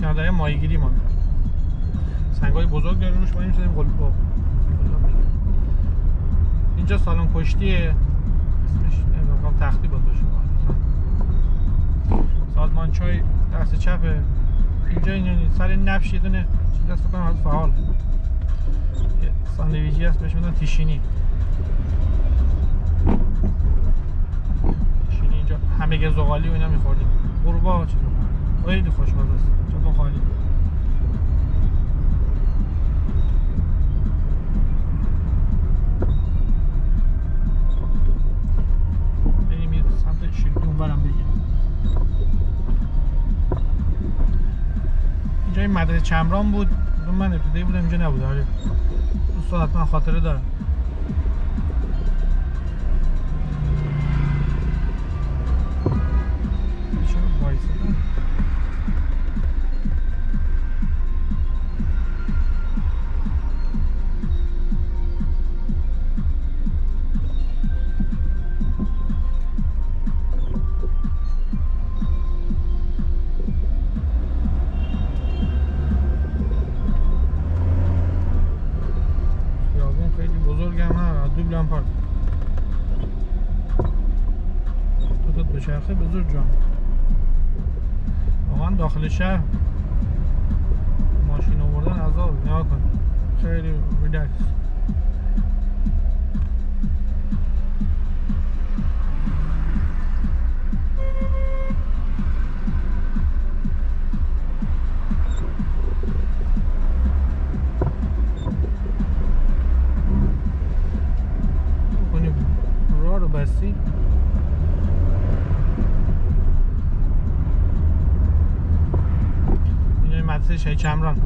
کنار ماهیگیری ما میرم. سنگای بزرگ داره روش، ما می‌شدیم قلاب. اینجا سالن کشتیه، اسمش نمیدونم، تختی بود باشه. سازمان چای دست چپه. اینجا این سر نبش یه دونه چیز دست کنم از فعال. یه ساندویچی هست بهش میگن تیشینی. تیشینی اینجا همبرگر زغالی و اینا می‌خوردیم. قورباغه چیزا. خیلی خوشمزه است. چطور خالی. بریم یه سمت شیرگی اونورم بگیم. اینجا این مدرسه چمران بود. من ابتدایی بودم، اینجا نبود. آره دوستان حتما خاطره دارم. چرا وایسادم؟ لامپارد دو تا دوچرخه بزرگ جان. واقعا داخل شهر ماشین آوردن عذاب. نگاه کن خیلی ریلکس. بستی این مدرسه شهید چمران.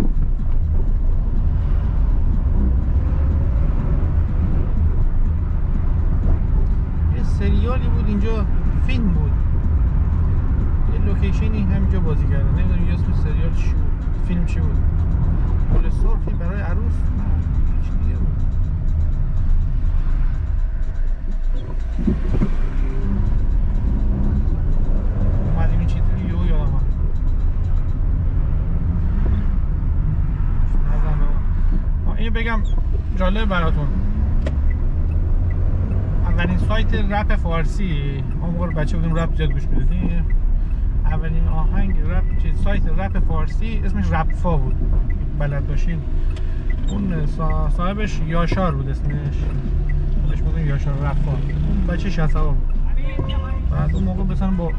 یه سریالی بود اینجا، فیلم بود، یه لوکیشنی همینجا بازی کردن. نمیدونم یه اسم سریال چی بود، فیلم چی بود. گل سرخی برای عروس چی دیگه بود. اومدیم این چیزی رو یادم آمد. اینو بگم جالب براتون. اولین سایت رپ فارسی، ما موقع بچه بودیم رپ زیاد گوش میدادیم. اولین آهنگ رپ سایت رپ فارسی اسمش رپفا بود، بلد باشین. اون صاحبش یاشار بود اسمش، بهش میگن یاشار رپفا. اون بچه 60 بود. بعد اون موقع مثلا با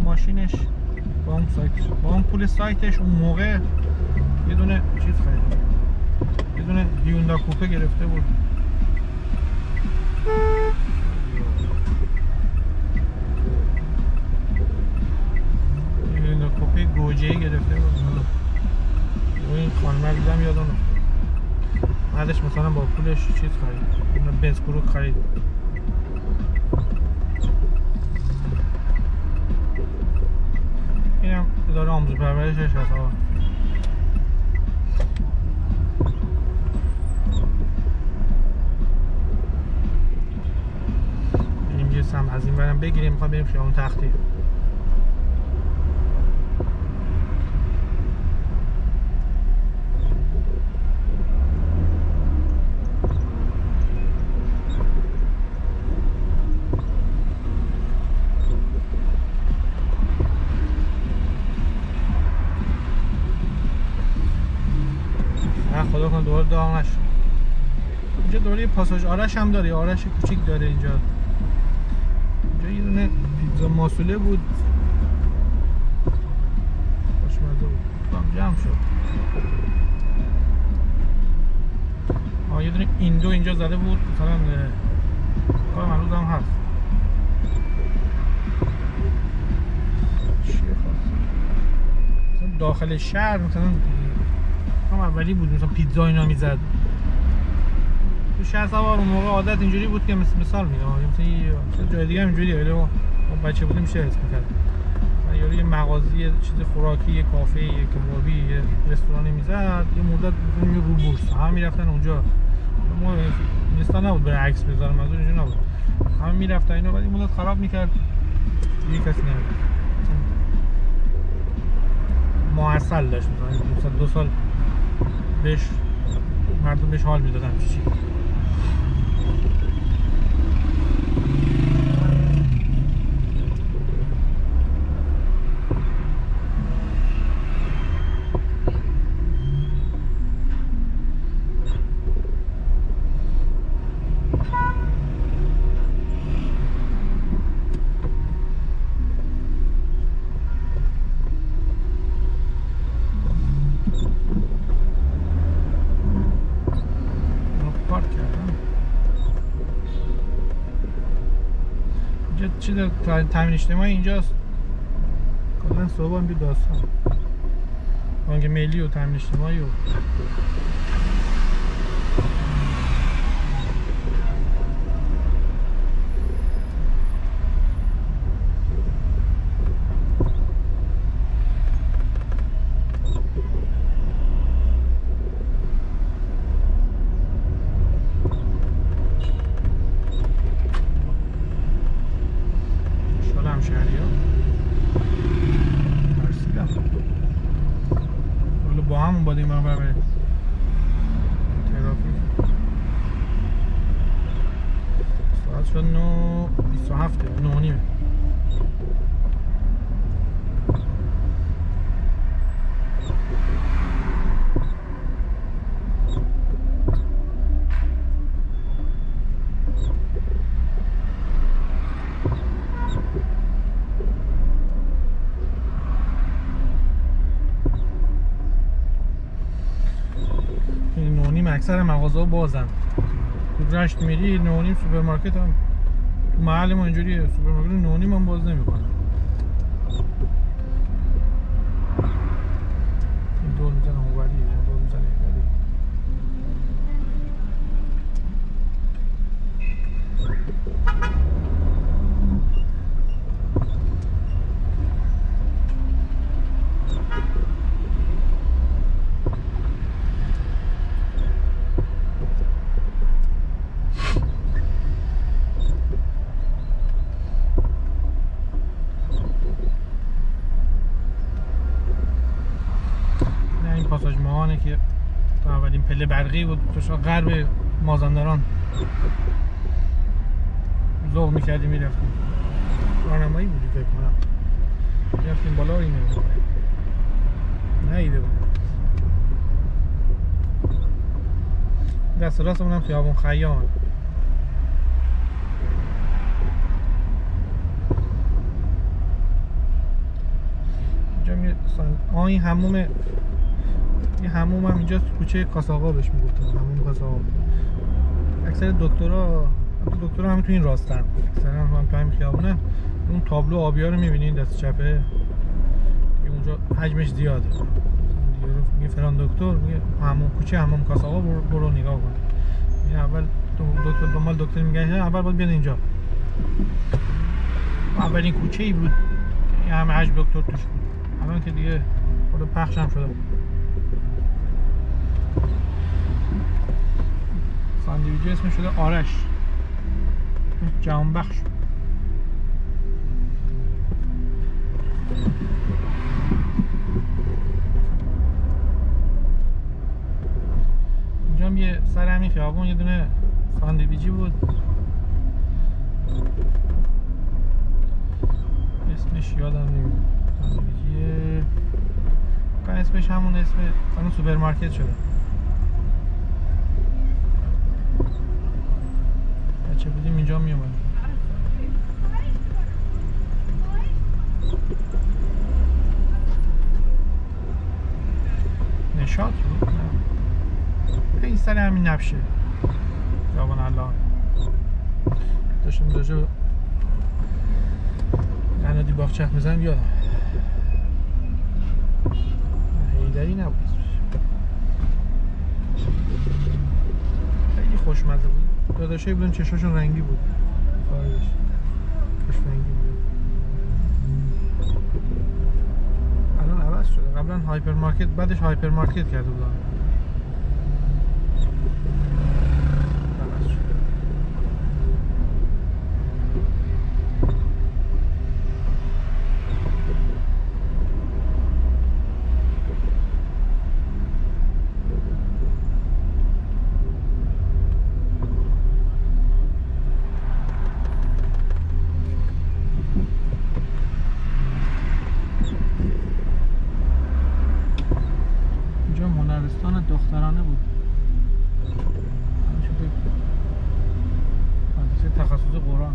ماشینش با اون پول سایتش اون موقع یه دونه چیز خرید، یه دونه هیوندا کوپه گرفته بود. هیوندا کوپه گوجه گرفته بود. این خانمه دیدم یادم افتاد. بعدش مثلا با پولش چیز خرید، اون بنز کروک خرید. اینم اداره آموزش پرورشش هست. از این برم بگیریم، میخوام بریم خیابون تختی. خدا کنه دوباره داغ نشه. اینجا دوره پاساژ آرش هم داره، آرش کوچیک داره اینجا. اینجا یه دونه پیتزا ماسوله بود، خوشمزه بود، هم جمع شد. یه دونه ایندو اینجا زده بود، مثلا کار هنوز هم هست. چیه خواست مثلا داخل شهر مثلا هم اولی بود، مثلا پیتزا اینا میزد تو شهر سوار. اون موقع عادت اینجوری بود که مثال میگم مثلا جای دیگه هم اینجوریه، ولی ما بچه بودیم میشه حس می‌کرد مثلا یه مغازه، یه چیز خوراکی، یه کافه، یه کبابی، یه رستورانی میزد، یه مدت یه رو بورس همه میرفتن اونجا. ما نیستان نبود برای عکس بذارم، منظور اینجوری نبود، همه میرفتن اینا، ولی مدت خراب میکرد دیگه کسی نمیاد. معسل داشت مثلا 2 سال بهش مردم بهش حال میدادن چی. چیز تامین اجتماعی اینجاست، کلا صبح هم بی داستان بانک ملی و تامین اجتماعی و باید این برای ترافیک. ساعت شد 9:27 9:30. اکثر مغازه‌ها بازن. تو رشت میری 9:30 سوپرمارکت هم تو محل ما اینجوریه، سوپرمارکت 9:30 هم باز نمیکنن. این دور میزنه اونوری، دور میزنه اینوری. پاساژ ماهانه که تا اولین پله برقی بود، تو غرب مازندران ذوق میکردیم میرفتیم، راهنمایی بودی فکر کنم، میرفتیم بالا اینو نیده بود. دست راستمون هم خیابون خیام. اینجا این هموم، یه هموم هم اینجا کوچه کاساقا بهش میگفتن، هموم کاساقا. اکثر دکترها هم تو این راستن، اکثر هم تو همین خیابونن. اون تابلو آبی ها رو میبینین دست چپه، اونجا حجمش زیاده. میگه فلان دکتر، میگه همون کوچه هموم کاساقا برو نگاه کن. این اول دکتر دنبال دکتر میگن، اول باید بیان اینجا. اولین کوچه ای بود این همه حجم دکتر توش بود، الان که دیگه خود پخش هم شده بود. ساندویچ اسمش شده آرش، جهان بخش. سر همین خیابون یه دونه ساندویچی بود، اسمش یادم نمیاد. ساندویچیه که اسمش همون اسم مثلا سوپرمارکت شده. بچه بودیم اینجا میومدیم. نشاط بود؟ نه این سر همین نبشه خیابان الان داشتم راجع به قنادی باغچه میزنم یادم حیدری نبود خیلی خوشمزه بود. داداشایی بودن چشمشون رنگی بود، خواهیش خوش رنگی بود. الان عوض شده، قبلا هایپر مارکت بعدش هایپر مارکت کرده بودن. دخترانه بود. مدرسه تخصص قرآن.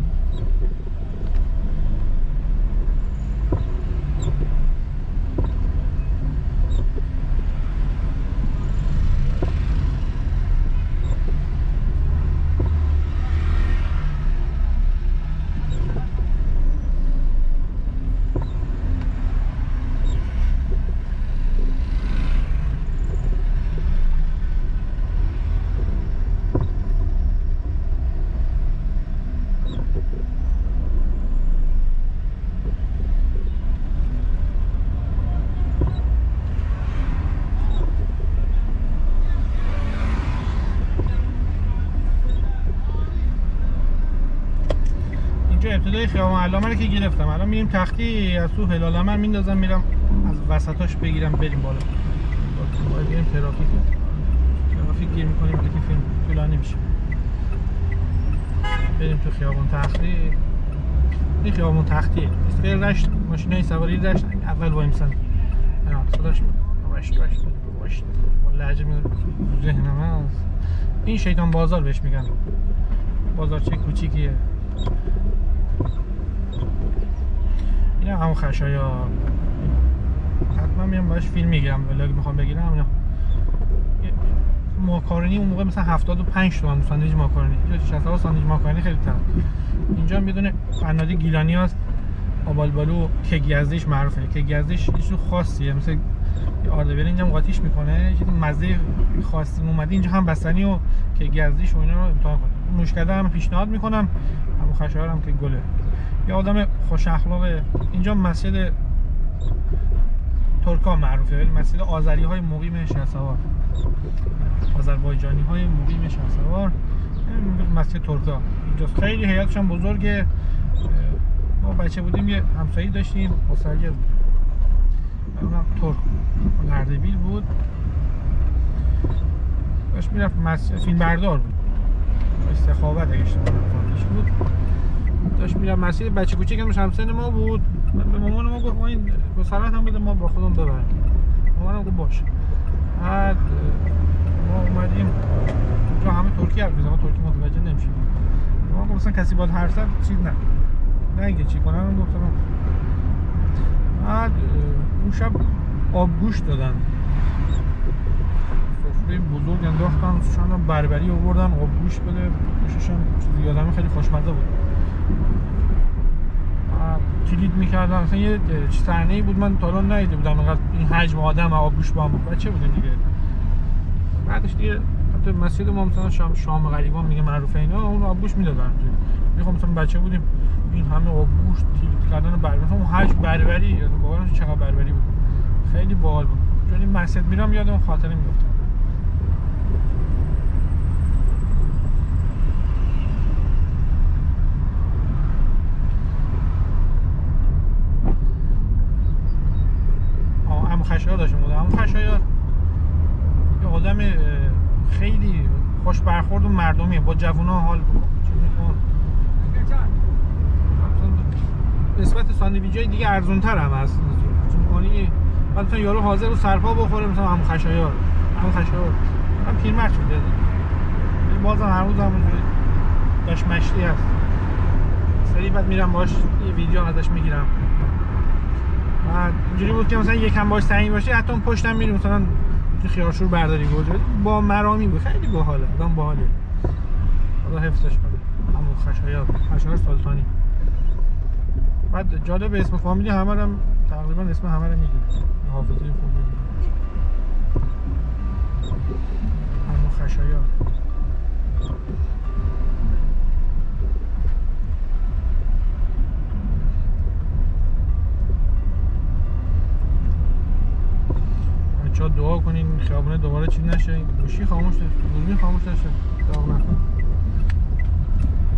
ابتدای خیابان علامه رو که گرفتم، الان میریم تختی از تو هلال عمر میندازم میرم از وسطاش بگیرم بریم بالا. باید بریم ترافیک گیر میکنیم که فیلم طولانی میشه. بریم تو خیابان تختی. این خیابان تختیه، ایستگاه رشت ماشینای سواری رشت اول وایمسن صداش واشت با لهجه میاد ذهنم هست. این شیطان بازار بهش میگن، بازارچه کوچیکیه. این همون خشایا حتما میام باش فیلم میگیرم، ولی میخوام بگیرم اینا ماکارونی اون موقع مثلا 75 تومن ساندویچ ماکارونی، یا 60 ساندویچ ماکارونی خیلی تر. اینجا هم یه دونه قنادی گیلانی هست، آبالبالو کیک یزدیش معروفه. کیک یزدیش یه چیز خاصیه، مثل آردبیل اینجا هم قاطیش میکنه، یه چیز مزه خاصی اومده. اینجا هم بستنی و کیک یزدیش و اینا رو امتحان کنید. نوشکده هم پیشنهاد میکنم، همون خشایار هم که گله. یه آدم خوش اخلاقه. اینجا مسجد ترکا معروفه، ولی مسجد آذری های مقیم شهرسوار، آذربایجانی های مقیم شهرسوار، مسجد ترکا اینجاست. خیلی هیئتش هم بزرگه. ما بچه بودیم یه همسایه داشتیم مسجد بود، اونم ترک اردبیل بود، داشت میرفت مسجد فیلم بردار بود، سخاوت اگه اشتباه نکنم بود، داشت میرفت مسجد. بچه کوچیک هم همسن ما بود. به مامان ما گفت ما این بسالت هم بده ما با خودمون ببریم. مامانم گفت باشه. بعد ما اومدیم تو همه ترکی حرف می‌زنن، ما ترکی متوجه نمیشیم. ما گفتم مثلا کسی باید حرف زد چیز نه اینکه چی کنم. گفتم بعد اون شب آبگوشت دادن، سفره بزرگ انداختن، شاندم بربری آوردن آبگوشت بده. گوشتش هم یادم خیلی خوشمزه بود. کلید میکردن، مثلا یه صحنه‌ای بود من تا الان ندیده بودم اینقدر این حجم آدم و آبگوشت با هم بود. بچه بودیم دیگه. بعدش دیگه حتی مسجد ما مثلا شام غریبان میگه معروفه اینا، اون آبگوشت میدادن. میخوام مثلا بچه بودیم این همه آبگوشت کلید کردن و بربری، مثلا اون حجم بربری باورم چقدر بربری بود، خیلی باحال بود. چون این مسجد میرم یادم خاطره میفته. خشایار داشتم بودم. همون خشایار یه آدم خیلی خوش برخورد و مردمیه، با جوونا حال بکن چه میخوان. نسبت ساندویچ‌های دیگه ارزان‌تر هم هست چون مثلا یارو حاضر رو سرپا بخوره، مثلا همون خشایار من پیرمرد شده بازم هر روز همونجوری داشت مشتی هست سری بعد میرم باش یه ویدیو ازش میگیرم و اینجوری بود که مثلا یکم باش صحیح باشه حتی اون پشتم میریم مثلا خیارشور برداری گوجه با مرامی بود. خیلی باحاله، آدم باحاله، خدا حفظش کنه. همون خشایار سلطانی. بعد جالب اسم فامیلی همه رو تقریبا اسم همه رو میدونه، حافظه خوبی همون خشایار. بچه‌ها دعا کنین خیابونه دوباره چیز نشه، گوشی خاموش نشه، دوربین خاموش نشه، داغ نکنه.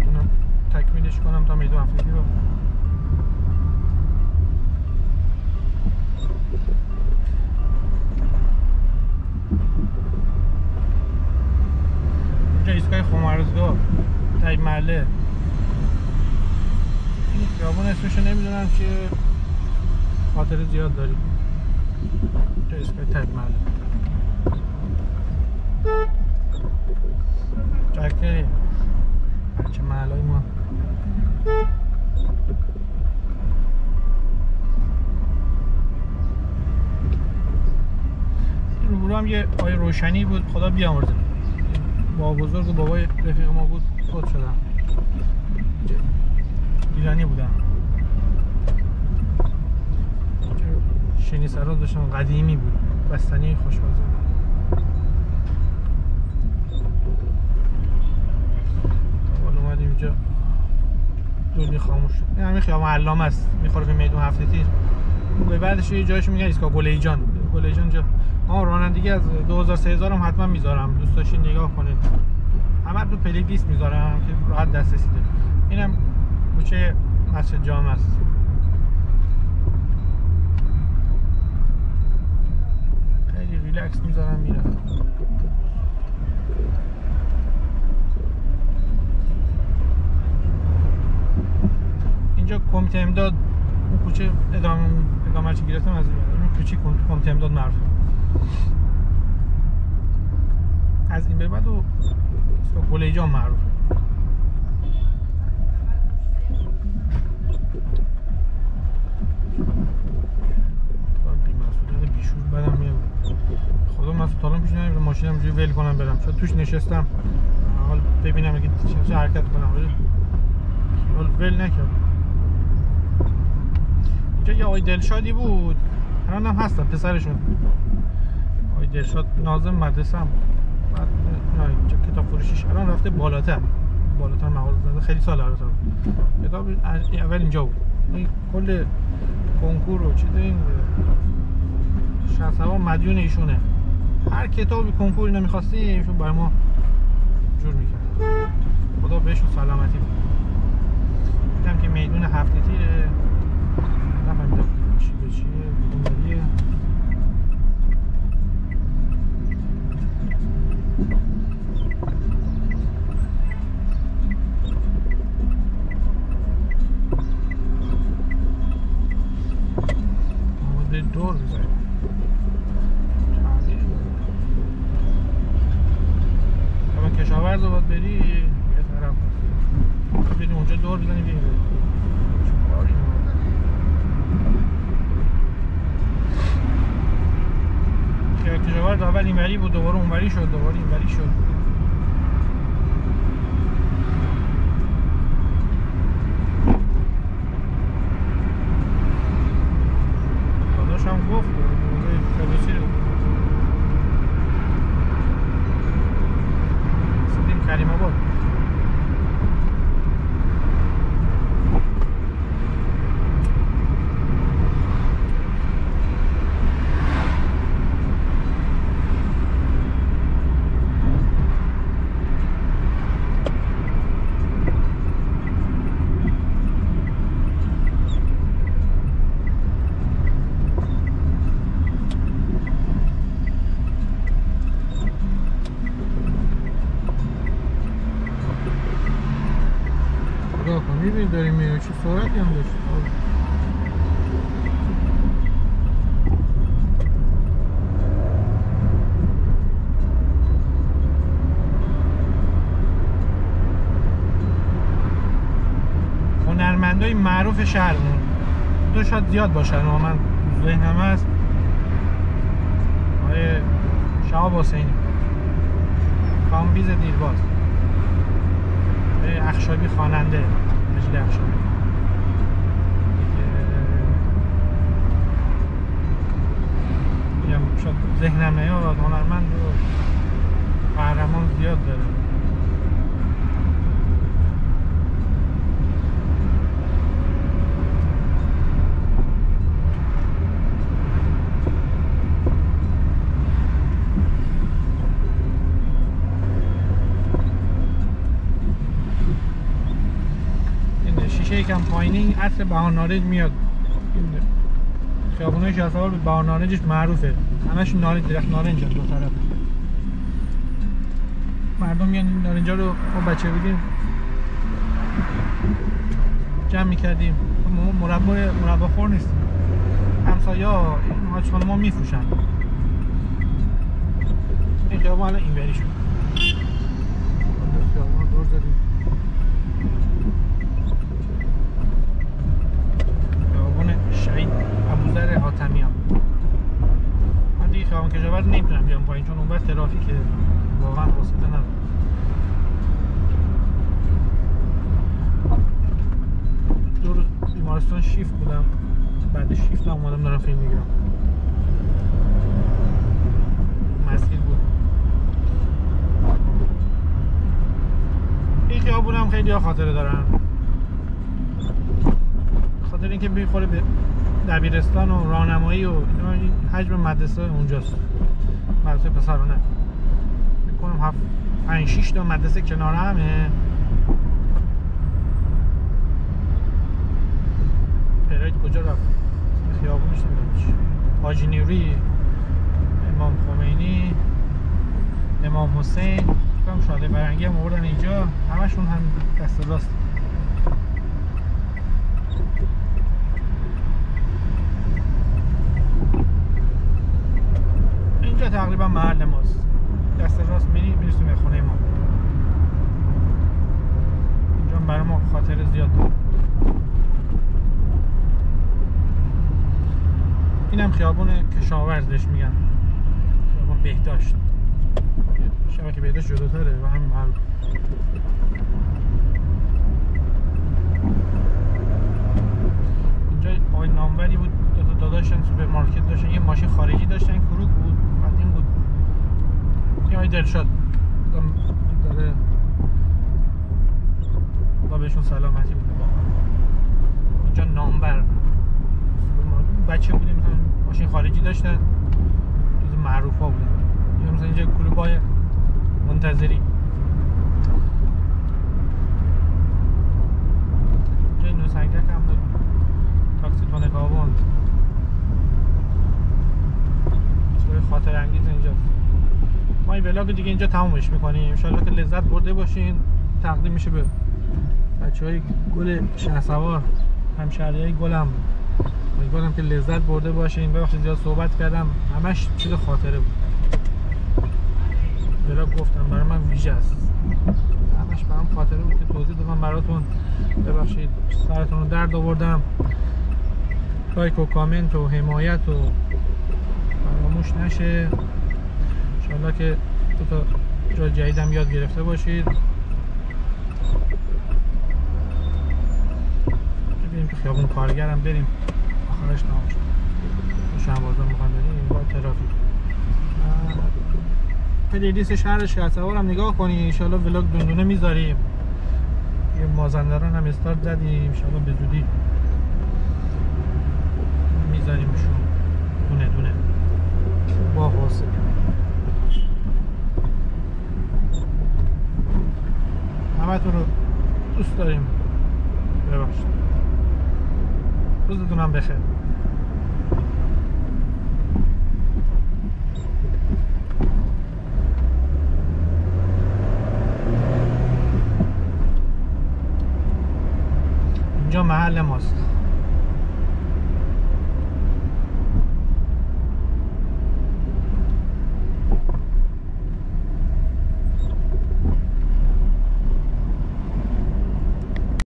اونم تکمیلش کنم تا میدون هفتگی رو. اینجا ایستگاه خمرزگاه تایب محله. این خیابون اسمشو نمیدونم که خاطر زیاد داریم. اینجا ایستگاه تایب محله جاکری بچه محلهای ما. این روبرو هم یه آیه روشنی بود، خدا بیامرزه. با بزرگ و بابای رفیق ما بود فوت شدم، ایرانی بودم. شینی سراز داشتم، قدیمی بود، بستنی خوشمزه بود. حالا اومدیم اینجا دوربین خاموش شد. این همین خیابان علامه است میخوره به میدون هفته تیر. به بعدش یه جایش میگن ایستگاه گلیجان جا. ما رانندگی از 2000-3000 هم حتما میذارم، دوست داشتین نگاه کنید. همه تو پلی لیست میذارم که راحت دسترسی دارید. اینم کوچه مسجد جامع است. خیلی ریلکس میذارم میرم. اینجا کمیته امداد اون کوچه ادامه چی گرفتم از این کوچه کمیته امداد معروف. از این به بعد و گلیجان معروفه. بی‌مسئولیت بیشور بدم میاد. خدا من تا الان پیش نمیاد ماشینم اینجوری ول کنم برم. شاید توش نشستم حال ببینم اگه چه حرکت کنم حال ول نکردم. اینجا یه آقای دلشادی بود، الان هم هستن پسرشون. آقای دلشاد ناظم مدرسه هم بعد اینجا کتاب فروشیش الان رفته بالاتر مغازه زده، خیلی سال البته. کتاب اول اینجا بود. این کل کنکور و چیز این شهسوار مدیون ایشونه. هر کتابی کنکور اینا می‌خواستی ایشون برای ما جور می‌کرد. خدا بهشون سلامتی بده. دیدم که میدون هفته تیره، نفهمیدم چی به چیه، بومبریه. دور بزنیم اما کشاورز رو باید بری یه طرف هست بریم اونجا دور بزنیم بریم کشاورز اول اینوری بود دوباره اونوری شد دوباره اینوری شد. هم گفت موزه رو سیدیم کریم آباد. داریم میره، چه سرعتی هم داشت. هنرمندای معروف شهرمون دو شاید زیاد باشن و من ذهنم هست. آقای شهاب حسینی، کامبیز دیرباز، اخشابی خواننده، مجید اخشابی، شاید ذهنم نیاد. هنرمند و قهرمان زیاد داره. یکم پایینی عطر بهارنارنج میاد. خیابونای شهرسوار به بهارنارنجش معروفه، همش نارنج، درخت نارنج دو طرف. مردم میان نارنجا رو ما بچه بودیم جمع میکردیم. مربا خور نیست، همسایا این حاج خانما میفروشن. این خیابون الان این بری شد، خیابون دور زدیم. شهید ابوذر حاتمیان. من دیگه خیابان کشاورز نمیتونم بیام پایین چون اونور ترافیکه، واقعا حوصله ندارم. دو روز بیمارستان شیفت بودم، بعد شیفت هم اومدم دارم فیلم میگیرم. مسئول بود. این خیابون هم خیلی ها خاطره دارن، خاطر اینکه میخوره به دبیرستان و راهنمایی و حجم مدرسه اونجاست. مدرسه پسرانه میکنم 5-6 تا مدرسه کنار همه. پراید کجا رفت؟ خیابونش نمیدونم. حاجی نیروی، امام خمینی، امام حسین، کم شاده برنگی هم آوردن اینجا، همشون هم دست راست. اینجا تقریبا محل ماست، دست راست میرسیم به خونه ما. اینجا برای ما خاطر زیاد داره. اینم خیابون کشاورز بهش میگن، خیابون بهداشت. شبکه بهداشت جلوتره و همین محل. اینجا آقای ناموری بود، داداشن سوپرمارکت داشتن، یه ماشین خارجی داشتن، کروک بود، قدیم بود. این آقای دلشاد داره با بهشون سلامتی بود. اینجا نامبر بچه بودیم مثلا ماشین خارجی داشتن، جز معروف ها بودن. یا مثلا اینجا کلوبای منتظری، اینجا نوسنگک هم بود، تاکسی تونکابون. خاطر انگیز اینجاست. ما این ولاگ دیگه اینجا تمومش میکنیم. انشالله که لذت برده باشین. تقدیم میشه به بچهای گل شهرسوار، همشهریای گلم که لذت برده باشین. ببخشید زیاد صحبت کردم، همش چیز خاطره بود. ولاگ گفتم برای من ویژه است، همش برام خاطره بود که توضیح دادم براتون. ببخشید سرتون رو درد آوردم. لایک و کامنت و حمایت و فراموش نشه. انشالله که دو تا جای جدیدم یاد گرفته باشید. بریم که خیابون کارگرم بریم، آخرش تمام شد. شهربازان میخوام بریم با ترافیک. پلیلیست شهر شهرسوار هم نگاه کنید. انشالله ولاگ دونه میذاریم. یه مازندران هم استارت زدیم، انشالله به زودی میذاریمشون دونه دونه با حوصله. همتون رو دوست داریم. ببخشید، روزتون هم بخیر. محل ماست.